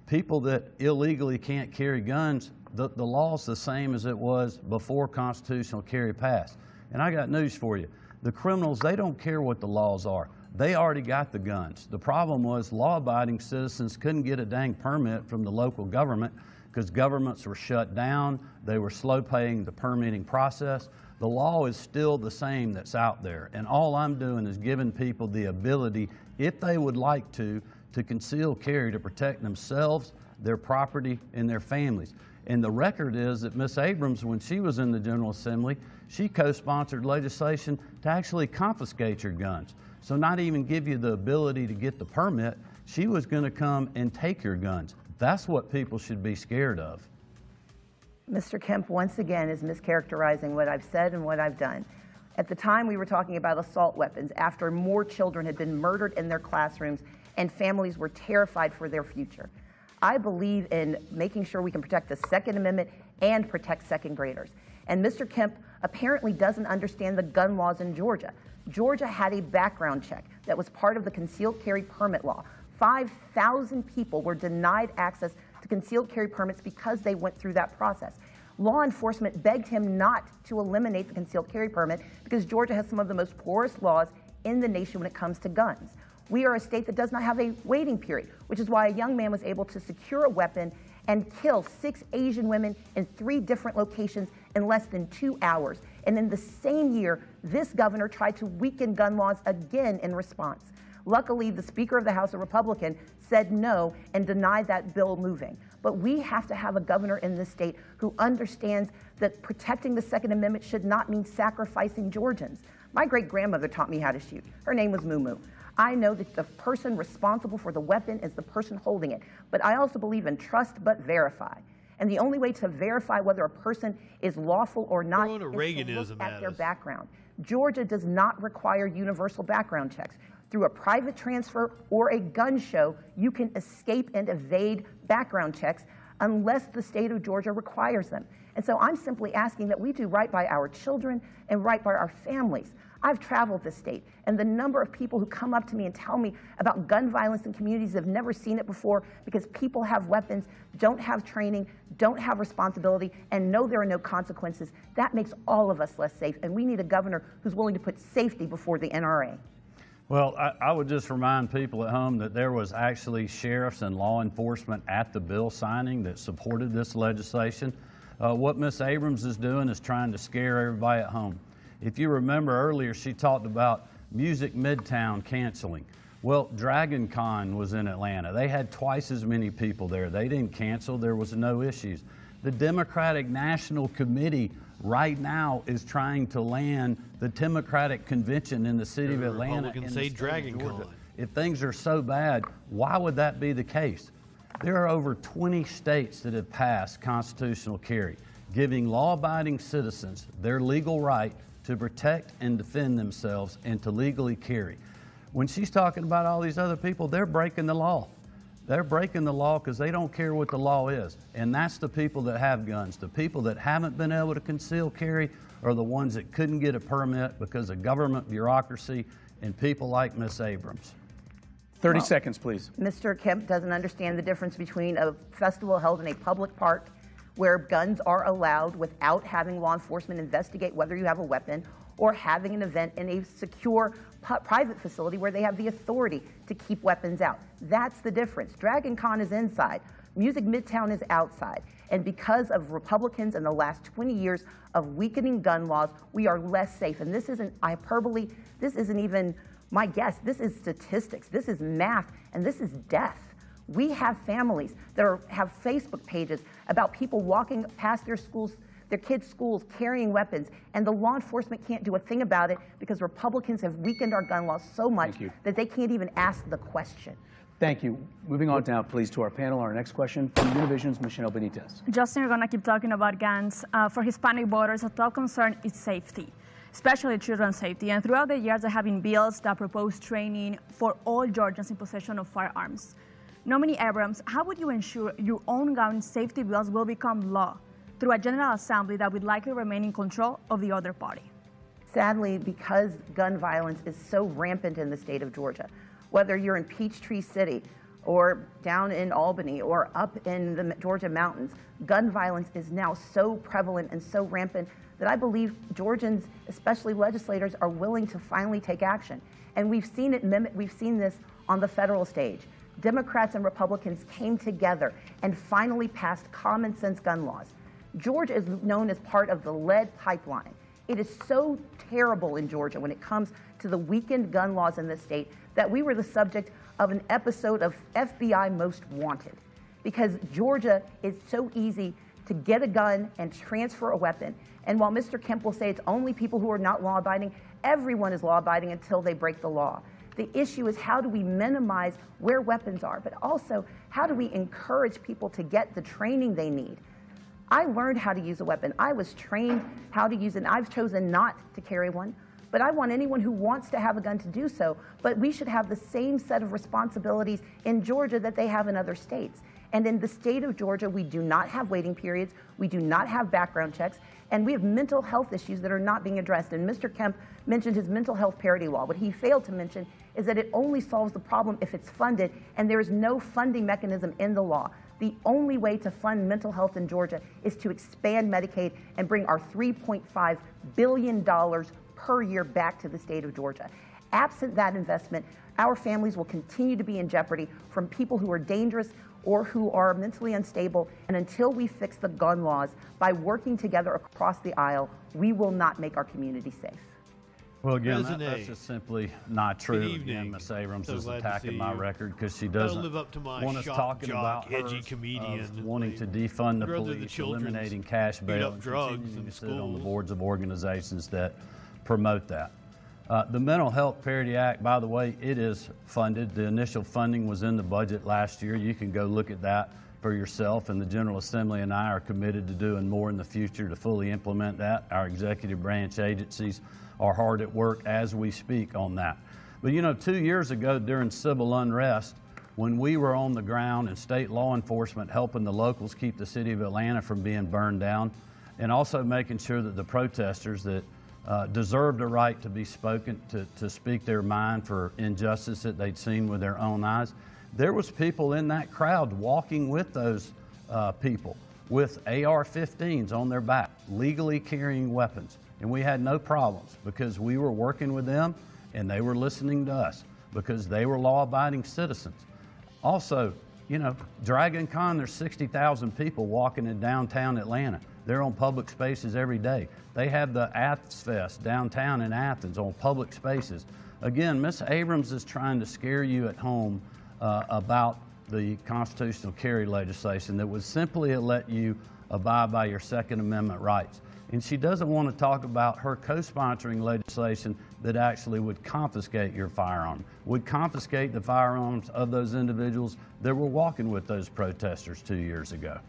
People that illegally can't carry guns, the law's the same as it was before constitutional carry passed. And I got news for you. The criminals, they don't care what the laws are. They already got the guns. The problem was law-abiding citizens couldn't get a dang permit from the local government because governments were shut down. They were slow paying the permitting process. The law is still the same that's out there. And all I'm doing is giving people the ability, if they would like to conceal carry to protect themselves, their property, and their families. And the record is that Ms. Abrams, when she was in the General Assembly, she co-sponsored legislation to actually confiscate your guns. So not even give you the ability to get the permit, she was going to come and take your guns. That's what people should be scared of. Mr. Kemp, once again, is mischaracterizing what I've said and what I've done. At the time, we were talking about assault weapons after more children had been murdered in their classrooms and families were terrified for their future. I believe in making sure we can protect the Second Amendment and protect second graders. And Mr. Kemp apparently doesn't understand the gun laws in Georgia. Georgia had a background check that was part of the concealed carry permit law. 5,000 people were denied access to concealed carry permits because they went through that process. Law enforcement begged him not to eliminate the concealed carry permit because Georgia has some of the most porous laws in the nation when it comes to guns. We are a state that does not have a waiting period, which is why a young man was able to secure a weapon and kill 6 Asian women in 3 different locations in less than 2 hours. And in the same year, this governor tried to weaken gun laws again in response. Luckily, the Speaker of the House, a Republican, said no and denied that bill moving. But we have to have a governor in this state who understands that protecting the Second Amendment should not mean sacrificing Georgians. My great-grandmother taught me how to shoot. Her name was Moo Moo. I know that the person responsible for the weapon is the person holding it. But I also believe in trust but verify. And the only way to verify whether a person is lawful or not is to look at their background. Georgia does not require universal background checks. Through a private transfer or a gun show, you can escape and evade background checks unless the state of Georgia requires them. And so I'm simply asking that we do right by our children and right by our families. I've traveled the state, and the number of people who come up to me and tell me about gun violence in communities that have never seen it before because people have weapons, don't have training, don't have responsibility, and know there are no consequences, that makes all of us less safe. And we need a governor who's willing to put safety before the NRA. Well, I would just remind people at home that there was actually sheriffs and law enforcement at the bill signing that supported this legislation. What Ms. Abrams is doing is trying to scare everybody at home. If you remember earlier, she talked about Music Midtown canceling. Well, Dragon Con was in Atlanta. They had twice as many people there. They didn't cancel. There was no issues. The Democratic National Committee right now is trying to land the Democratic Convention in the city of Atlanta. Republicans say Dragon Con. If things are so bad, why would that be the case? There are over 20 states that have passed constitutional carry, giving law-abiding citizens their legal right to protect and defend themselves and to legally carry. When she's talking about all these other people, they're breaking the law. They're breaking the law because they don't care what the law is. And that's the people that have guns. The people that haven't been able to conceal carry are the ones that couldn't get a permit because of government bureaucracy and people like Ms. Abrams. 30 seconds, please. Mr. Kemp doesn't understand the difference between a festival held in a public park where guns are allowed without having law enforcement investigate whether you have a weapon, or having an event in a secure private facility where they have the authority to keep weapons out. That's the difference. Dragon Con is inside. Music Midtown is outside. And because of Republicans in the last 20 years of weakening gun laws, we are less safe. And this isn't hyperbole. This isn't even my guess. This is statistics. This is math. And this is death. We have families that have Facebook pages about people walking past their schools, their kids' schools, carrying weapons, and the law enforcement can't do a thing about it because Republicans have weakened our gun laws so much that they can't even ask the question. Thank you. Moving on now, please, to our panel. Our next question from Univision's Michelle Benitez. Justin, we're going to keep talking about guns. For Hispanic voters, a top concern is safety, especially children's safety. And throughout the years, there have been bills that propose training for all Georgians in possession of firearms. Nominee Abrams, how would you ensure your own gun safety bills will become law through a General Assembly that would likely remain in control of the other party? Sadly, because gun violence is so rampant in the state of Georgia, whether you're in Peachtree City or down in Albany or up in the Georgia mountains, gun violence is now so prevalent and so rampant that I believe Georgians, especially legislators, are willing to finally take action. And we've seen this on the federal stage. Democrats and Republicans came together and finally passed common sense gun laws. Georgia is known as part of the lead pipeline. It is so terrible in Georgia when it comes to the weakened gun laws in this state that we were the subject of an episode of FBI Most Wanted, because Georgia is so easy to get a gun and transfer a weapon. And while Mr. Kemp will say it's only people who are not law-abiding, everyone is law-abiding until they break the law. The issue is, how do we minimize where weapons are, but also how do we encourage people to get the training they need? I learned how to use a weapon. I was trained how to use it, and I've chosen not to carry one. But I want anyone who wants to have a gun to do so. But we should have the same set of responsibilities in Georgia that they have in other states. And in the state of Georgia, we do not have waiting periods. We do not have background checks. And we have mental health issues that are not being addressed. And Mr. Kemp mentioned his mental health parity law. What he failed to mention is that it only solves the problem if it's funded, and there is no funding mechanism in the law. The only way to fund mental health in Georgia is to expand Medicaid and bring our $3.5 billion per year back to the state of Georgia. Absent that investment, our families will continue to be in jeopardy from people who are dangerous or who are mentally unstable. And until we fix the gun laws by working together across the aisle, we will not make our community safe. Well, again, that's just simply not true. Again, Ms. Abrams is attacking my record because she doesn't live up to my want us talking about edgy comedian wanting to defund the police, eliminating cash bail, and continuing to sit on the boards of organizations that promote that. The Mental Health Parity Act, by the way, it is funded. The initial funding was in the budget last year. You can go look at that for yourself, and the General Assembly and I are committed to doing more in the future to fully implement that. Our executive branch agencies are hard at work as we speak on that. But you know, 2 years ago during civil unrest, when we were on the ground and state law enforcement helping the locals keep the city of Atlanta from being burned down, and also making sure that the protesters that deserved a right to be spoken, to speak their mind for injustice that they'd seen with their own eyes, there was people in that crowd walking with those people with AR-15s on their back, legally carrying weapons. And we had no problems because we were working with them and they were listening to us because they were law-abiding citizens. Also, you know, Dragon Con, there's 60,000 people walking in downtown Atlanta. They're on public spaces every day. They have the Athens Fest downtown in Athens on public spaces. Again, Ms. Abrams is trying to scare you at home about the constitutional carry legislation that would simply let you abide by your Second Amendment rights. And she doesn't want to talk about her co-sponsoring legislation that actually would confiscate your firearm, would confiscate the firearms of those individuals that were walking with those protesters 2 years ago.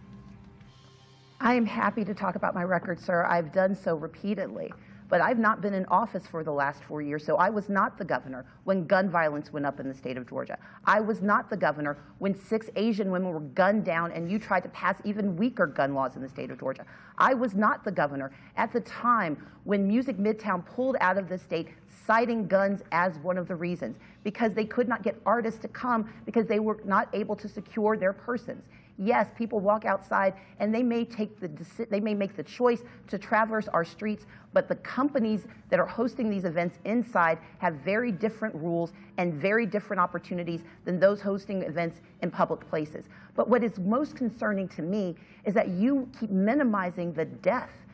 I am happy to talk about my record, sir. I've done so repeatedly. But I've not been in office for the last 4 years, so I was not the governor when gun violence went up in the state of Georgia. I was not the governor when 6 Asian women were gunned down and you tried to pass even weaker gun laws in the state of Georgia. I was not the governor at the time when Music Midtown pulled out of the state, citing guns as one of the reasons, because they could not get artists to come because they were not able to secure their persons. Yes, people walk outside and they may make the choice to traverse our streets, but the companies that are hosting these events inside have very different rules and very different opportunities than those hosting events in public places. But what is most concerning to me is that you keep minimizing the death.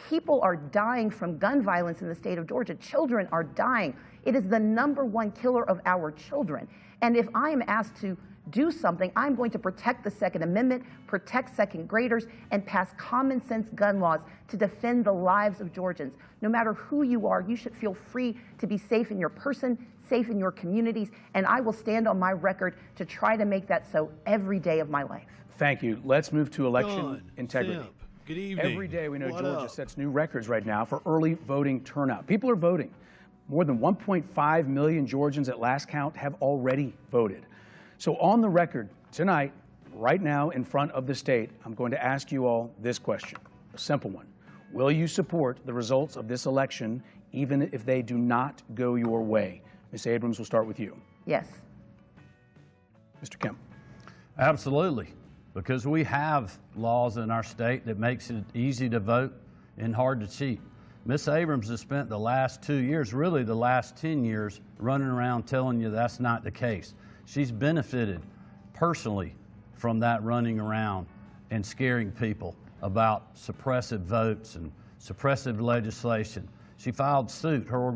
People are dying from gun violence in the state of Georgia. Children are dying. It is the #1 killer of our children. And if I am asked to do something, I'm going to protect the Second Amendment, protect second graders, and pass common sense gun laws to defend the lives of Georgians. No matter who you are, you should feel free to be safe in your person, safe in your communities, and I will stand on my record to try to make that so every day of my life. Thank you. Let's move to election integrity. Kemp, good evening. Every day we know Georgia sets new records right now for early voting turnout. People are voting. More than 1.5 million Georgians at last count have already voted. So on the record tonight, right now in front of the state, I'm going to ask you all this question, a simple one. Will you support the results of this election even if they do not go your way? Ms. Abrams, we'll start with you. Yes. Mr. Kemp. Absolutely, because we have laws in our state that makes it easy to vote and hard to cheat. Miss Abrams has spent the last 2 years, really the last 10 years, running around telling you that's not the case. She's benefited personally from that running around and scaring people about suppressive votes and suppressive legislation. She filed suit, her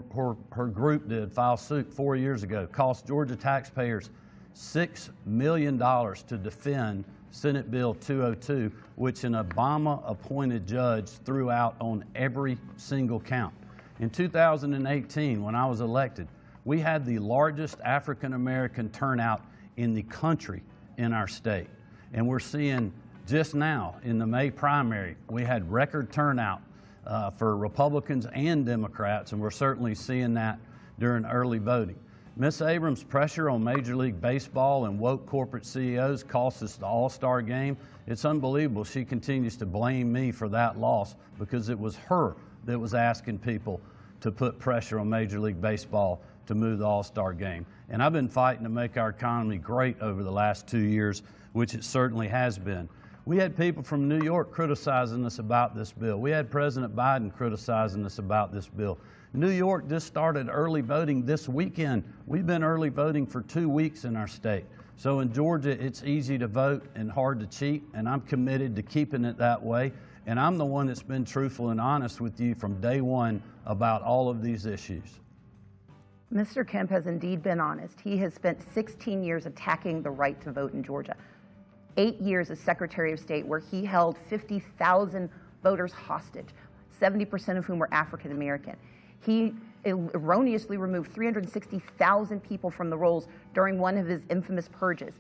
group did file suit 4 years ago, cost Georgia taxpayers $6 million to defend Senate Bill 202, which an Obama-appointed judge threw out on every single count. In 2018, when I was elected, we had the largest African-American turnout in the country in our state. And we're seeing just now in the May primary, we had record turnout for Republicans and Democrats, and we're certainly seeing that during early voting. Ms. Abrams' pressure on Major League Baseball and woke corporate CEOs cost us the All-Star game. It's unbelievable she continues to blame me for that loss because it was her that was asking people to put pressure on Major League Baseball to move the All-Star game. And I've been fighting to make our economy great over the last 2 years, which it certainly has been. We had people from New York criticizing us about this bill. We had President Biden criticizing us about this bill. New York just started early voting this weekend. We've been early voting for 2 weeks in our state. So in Georgia, it's easy to vote and hard to cheat, and I'm committed to keeping it that way. And I'm the one that's been truthful and honest with you from day one about all of these issues. Mr. Kemp has indeed been honest. He has spent 16 years attacking the right to vote in Georgia. 8 years as Secretary of State, where he held 50,000 voters hostage, 70% of whom were African American. He erroneously removed 360,000 people from the rolls during one of his infamous purges.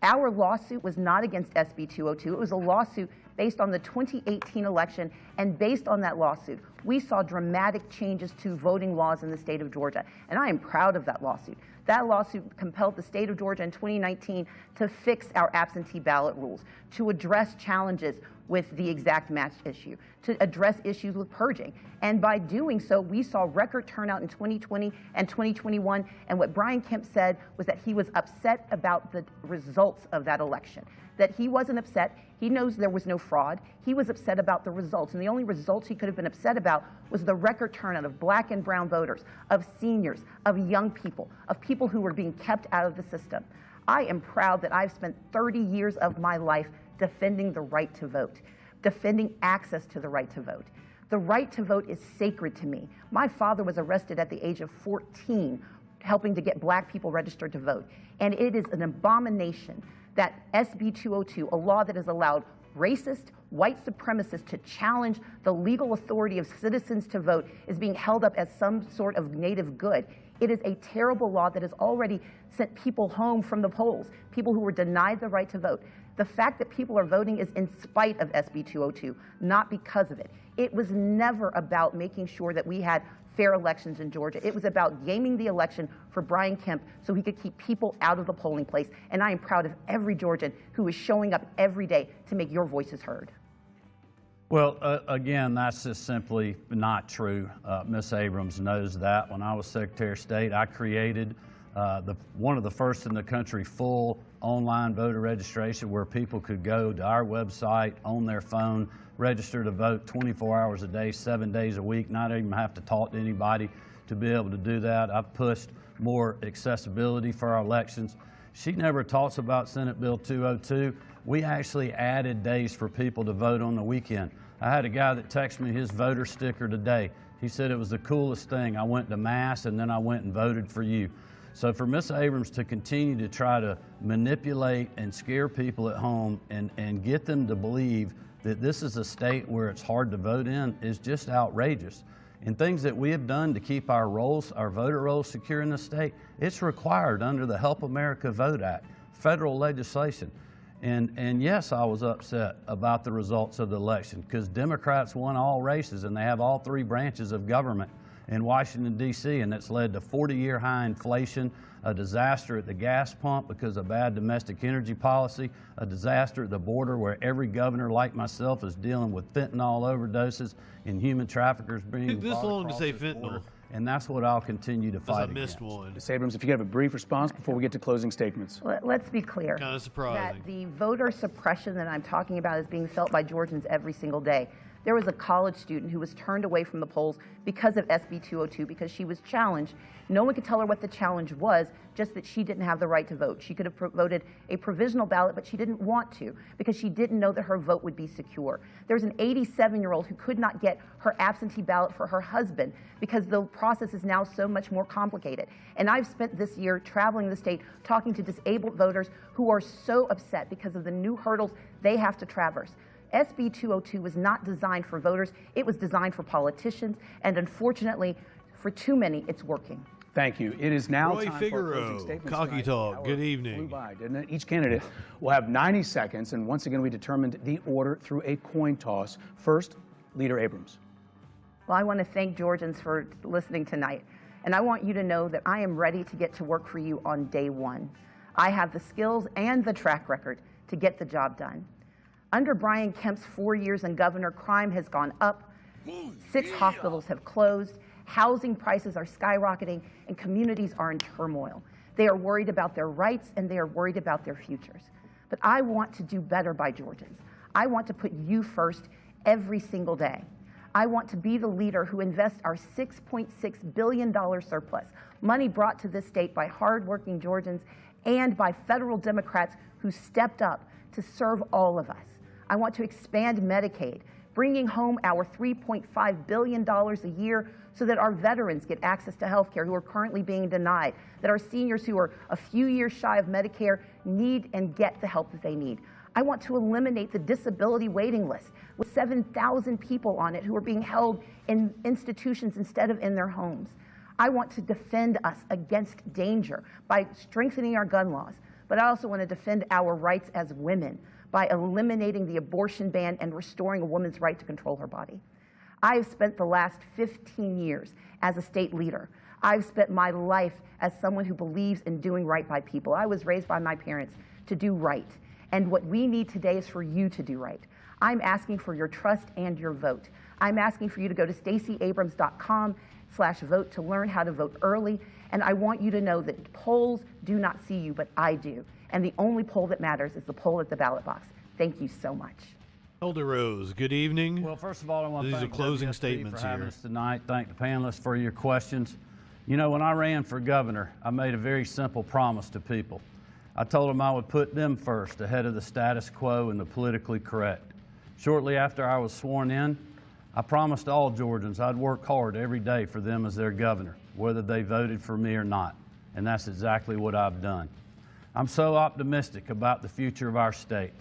Our lawsuit was not against SB 202. It was a lawsuit based on the 2018 election, and based on that lawsuit, we saw dramatic changes to voting laws in the state of Georgia, and I am proud of that lawsuit. That lawsuit compelled the state of Georgia in 2019 to fix our absentee ballot rules, to address challenges with the exact match issue, to address issues with purging. And by doing so, we saw record turnout in 2020 and 2021. And what Brian Kemp said was that he was upset about the results of that election, that he wasn't upset. He knows there was no fraud. He was upset about the results. And the only results he could have been upset about was the record turnout of black and brown voters, of seniors, of young people, of people who were being kept out of the system. I am proud that I've spent 30 years of my life defending the right to vote, defending access to the right to vote. The right to vote is sacred to me. My father was arrested at the age of 14, helping to get black people registered to vote. And it is an abomination that SB 202, a law that has allowed racist, white supremacists to challenge the legal authority of citizens to vote, is being held up as some sort of native good. It is a terrible law that has already sent people home from the polls, people who were denied the right to vote. The fact that people are voting is in spite of SB 202, not because of it. It was never about making sure that we had fair elections in Georgia. It was about gaming the election for Brian Kemp so he could keep people out of the polling place. And I am proud of every Georgian who is showing up every day to make your voices heard. Well, again, that's just simply not true. Ms. Abrams knows that. When I was Secretary of State, I created one of the first in the country full online voter registration where people could go to our website on their phone, register to vote 24 hours a day, 7 days a week, not even have to talk to anybody to be able to do that. I've pushed more accessibility for our elections. She never talks about Senate Bill 202. We actually added days for people to vote on the weekend. I had a guy that texted me his voter sticker today. He said it was the coolest thing. I went to Mass and then I went and voted for you. So for Ms. Abrams to continue to try to manipulate and scare people at home and get them to believe that this is a state where it's hard to vote in is just outrageous. And things that we have done to keep our rolls, our voter rolls secure in the state, it's required under the Help America Vote Act, federal legislation. And yes, I was upset about the results of the election because Democrats won all races and they have all three branches of government in Washington, D.C., and it's led to 40-year high inflation, a disaster at the gas pump because of bad domestic energy policy, a disaster at the border where every governor like myself is dealing with fentanyl overdoses and human traffickers being Took this long to say fentanyl. border. And that's what I'll continue to fight missed against. one. Ms. Abrams, if you could have a brief response before we get to closing statements. Let's be clear. Kind of surprising. That the voter suppression that I'm talking about is being felt by Georgians every single day. There was a college student who was turned away from the polls because of SB 202, because she was challenged. No one could tell her what the challenge was, just that she didn't have the right to vote. She could have voted a provisional ballot, but she didn't want to because she didn't know that her vote would be secure. There's an 87-year-old who could not get her absentee ballot for her husband because the process is now so much more complicated. And I've spent this year traveling the state talking to disabled voters who are so upset because of the new hurdles they have to traverse. SB 202 was not designed for voters. It was designed for politicians, and unfortunately, for too many, it's working. Thank you. It is now Roy time Figaro, for closing statements. Cocky tonight. Talk. Good evening. Flew by, didn't it? Each candidate will have 90 seconds, and once again, we determined the order through a coin toss. First, Leader Abrams. Well, I want to thank Georgians for listening tonight, and I want you to know that I am ready to get to work for you on day one. I have the skills and the track record to get the job done. Under Brian Kemp's 4 years in governor, crime has gone up, 6 hospitals have closed, housing prices are skyrocketing, and communities are in turmoil. They are worried about their rights and they are worried about their futures. But I want to do better by Georgians. I want to put you first every single day. I want to be the leader who invests our $6.6 billion surplus, money brought to this state by hardworking Georgians and by federal Democrats who stepped up to serve all of us. I want to expand Medicaid, bringing home our $3.5 billion a year so that our veterans get access to health care who are currently being denied, that our seniors who are a few years shy of Medicare need and get the help that they need. I want to eliminate the disability waiting list with 7,000 people on it who are being held in institutions instead of in their homes. I want to defend us against danger by strengthening our gun laws, but I also want to defend our rights as women by eliminating the abortion ban and restoring a woman's right to control her body. I've spent the last 15 years as a state leader. I've spent my life as someone who believes in doing right by people. I was raised by my parents to do right. And what we need today is for you to do right. I'm asking for your trust and your vote. I'm asking for you to go to stacyabrams.com/vote to learn how to vote early. And I want you to know that polls do not see you, but I do. And the only poll that matters is the poll at the ballot box. Thank you so much. Elder Rose, good evening. Well, first of all, I want to These thank are closing WSB statements for having here. us tonight. Thank the panelists for your questions. You know, when I ran for governor, I made a very simple promise to people. I told them I would put them first, ahead of the status quo and the politically correct. Shortly after I was sworn in, I promised all Georgians I'd work hard every day for them as their governor, whether they voted for me or not. And that's exactly what I've done. I'm so optimistic about the future of our state.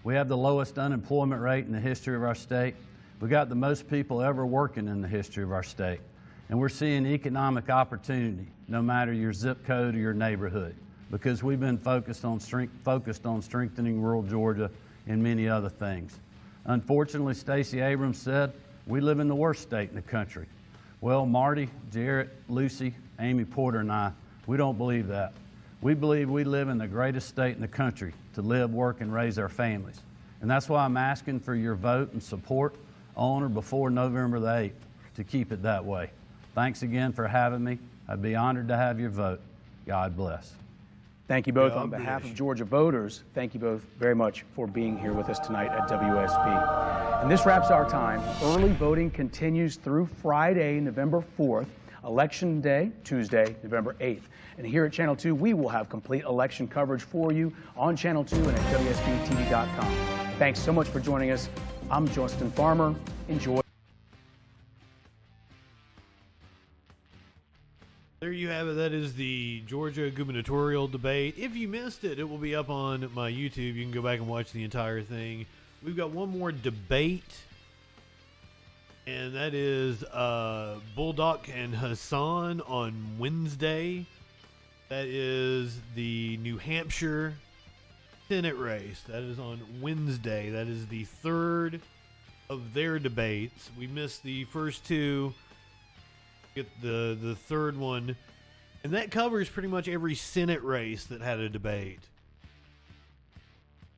We have the lowest unemployment rate in the history of our state. We got the most people ever working in the history of our state. And we're seeing economic opportunity, no matter your zip code or your neighborhood, because we've been focused on strengthening rural Georgia and many other things. Unfortunately, Stacy Abrams said, we live in the worst state in the country. Well, Marty, Jarrett, Lucy, Amy Porter, and I, we don't believe that. We believe we live in the greatest state in the country to live, work, and raise our families. And that's why I'm asking for your vote and support on or before November the 8th to keep it that way. Thanks again for having me. I'd be honored to have your vote. God bless. Thank you both on behalf of Georgia voters. Thank you both very much for being here with us tonight at WSB. And this wraps our time. Early voting continues through Friday, November 4th. Election Day, Tuesday, November 8th. And here at Channel 2, we will have complete election coverage for you on Channel 2 and at WSBTV.com. Thanks so much for joining us. I'm Justin Farmer. Enjoy. There you have it. That is the Georgia gubernatorial debate. If you missed it, it will be up on my YouTube. You can go back and watch the entire thing. We've got one more debate, and that is Bulldog and Hassan on Wednesday. That is the New Hampshire Senate race. That is on Wednesday. That is the third of their debates. We missed the first two. Get the third one, and that covers pretty much every Senate race that had a debate.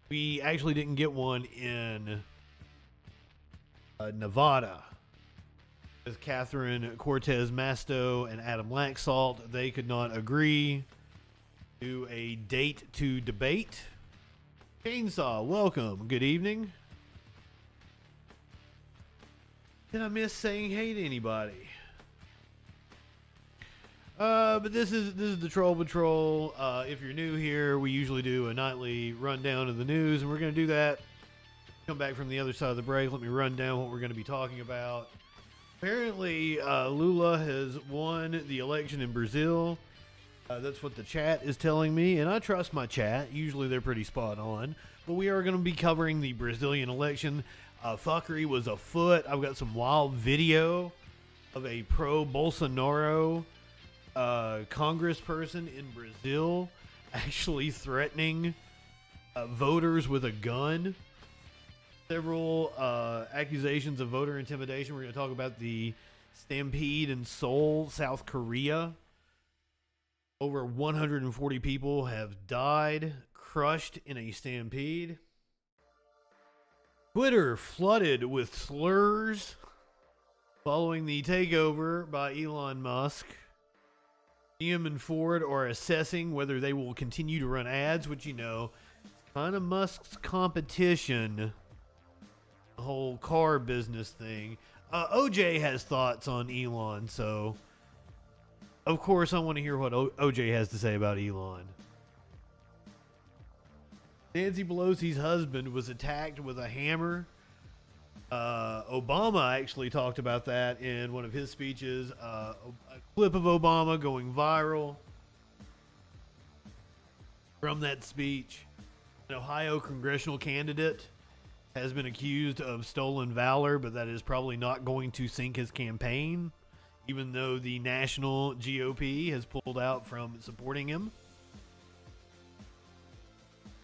We actually didn't get one in Nevada. With Catherine Cortez Masto and Adam Laxalt, they could not agree to a date to debate. Chainsaw, welcome. Good evening. Did I miss saying hey to anybody? But this is the Troll Patrol. If you're new here, we usually do a nightly rundown of the news, and we're going to do that. Come back from the other side of the break. Let me run down what we're going to be talking about. Apparently, Lula has won the election in Brazil. That's what the chat is telling me, and I trust my chat. Usually they're pretty spot on. But we are going to be covering the Brazilian election. Fuckery was afoot. I've got some wild video of a pro-Bolsonaro congressperson in Brazil actually threatening voters with a gun. Several accusations of voter intimidation. We're going to talk about the stampede in Seoul, South Korea. Over 140 people have died, crushed in a stampede. Twitter flooded with slurs following the takeover by Elon Musk. GM and Ford are assessing whether they will continue to run ads, which, you know, it's kind of Musk's competition. The whole car business thing. OJ has thoughts on Elon, so of course I want to hear what OJ has to say about Elon. Nancy Pelosi's husband was attacked with a hammer. Obama actually talked about that in one of his speeches. A clip of Obama going viral from that speech. An Ohio congressional candidate has been accused of stolen valor, but that is probably not going to sink his campaign, even though the national GOP has pulled out from supporting him.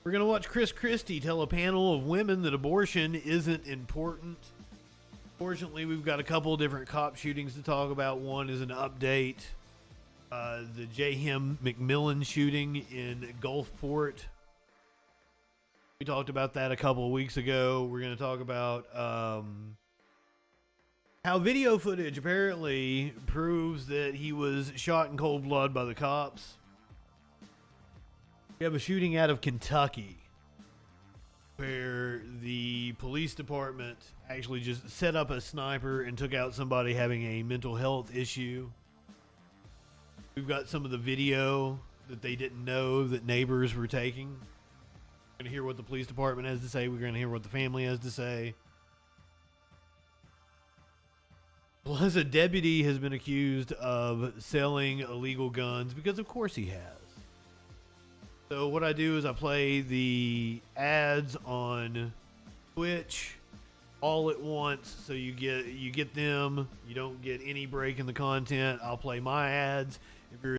We're going to watch Chris Christie tell a panel of women that abortion isn't important. Fortunately, we've got a couple of different cop shootings to talk about. One is an update. The J.M. McMillan shooting in Gulfport. We talked about that a couple of weeks ago. We're going to talk about how video footage apparently proves that he was shot in cold blood by the cops. We have a shooting out of Kentucky where the police department actually just set up a sniper and took out somebody having a mental health issue. We've got some of the video that they didn't know that neighbors were taking. We're going to hear what the police department has to say. We're going to hear what the family has to say. Plus, a deputy has been accused of selling illegal guns because, of course, he has. So what I do is I play the ads on Twitch all at once, so you get them. You don't get any break in the content. I'll play my ads. If you're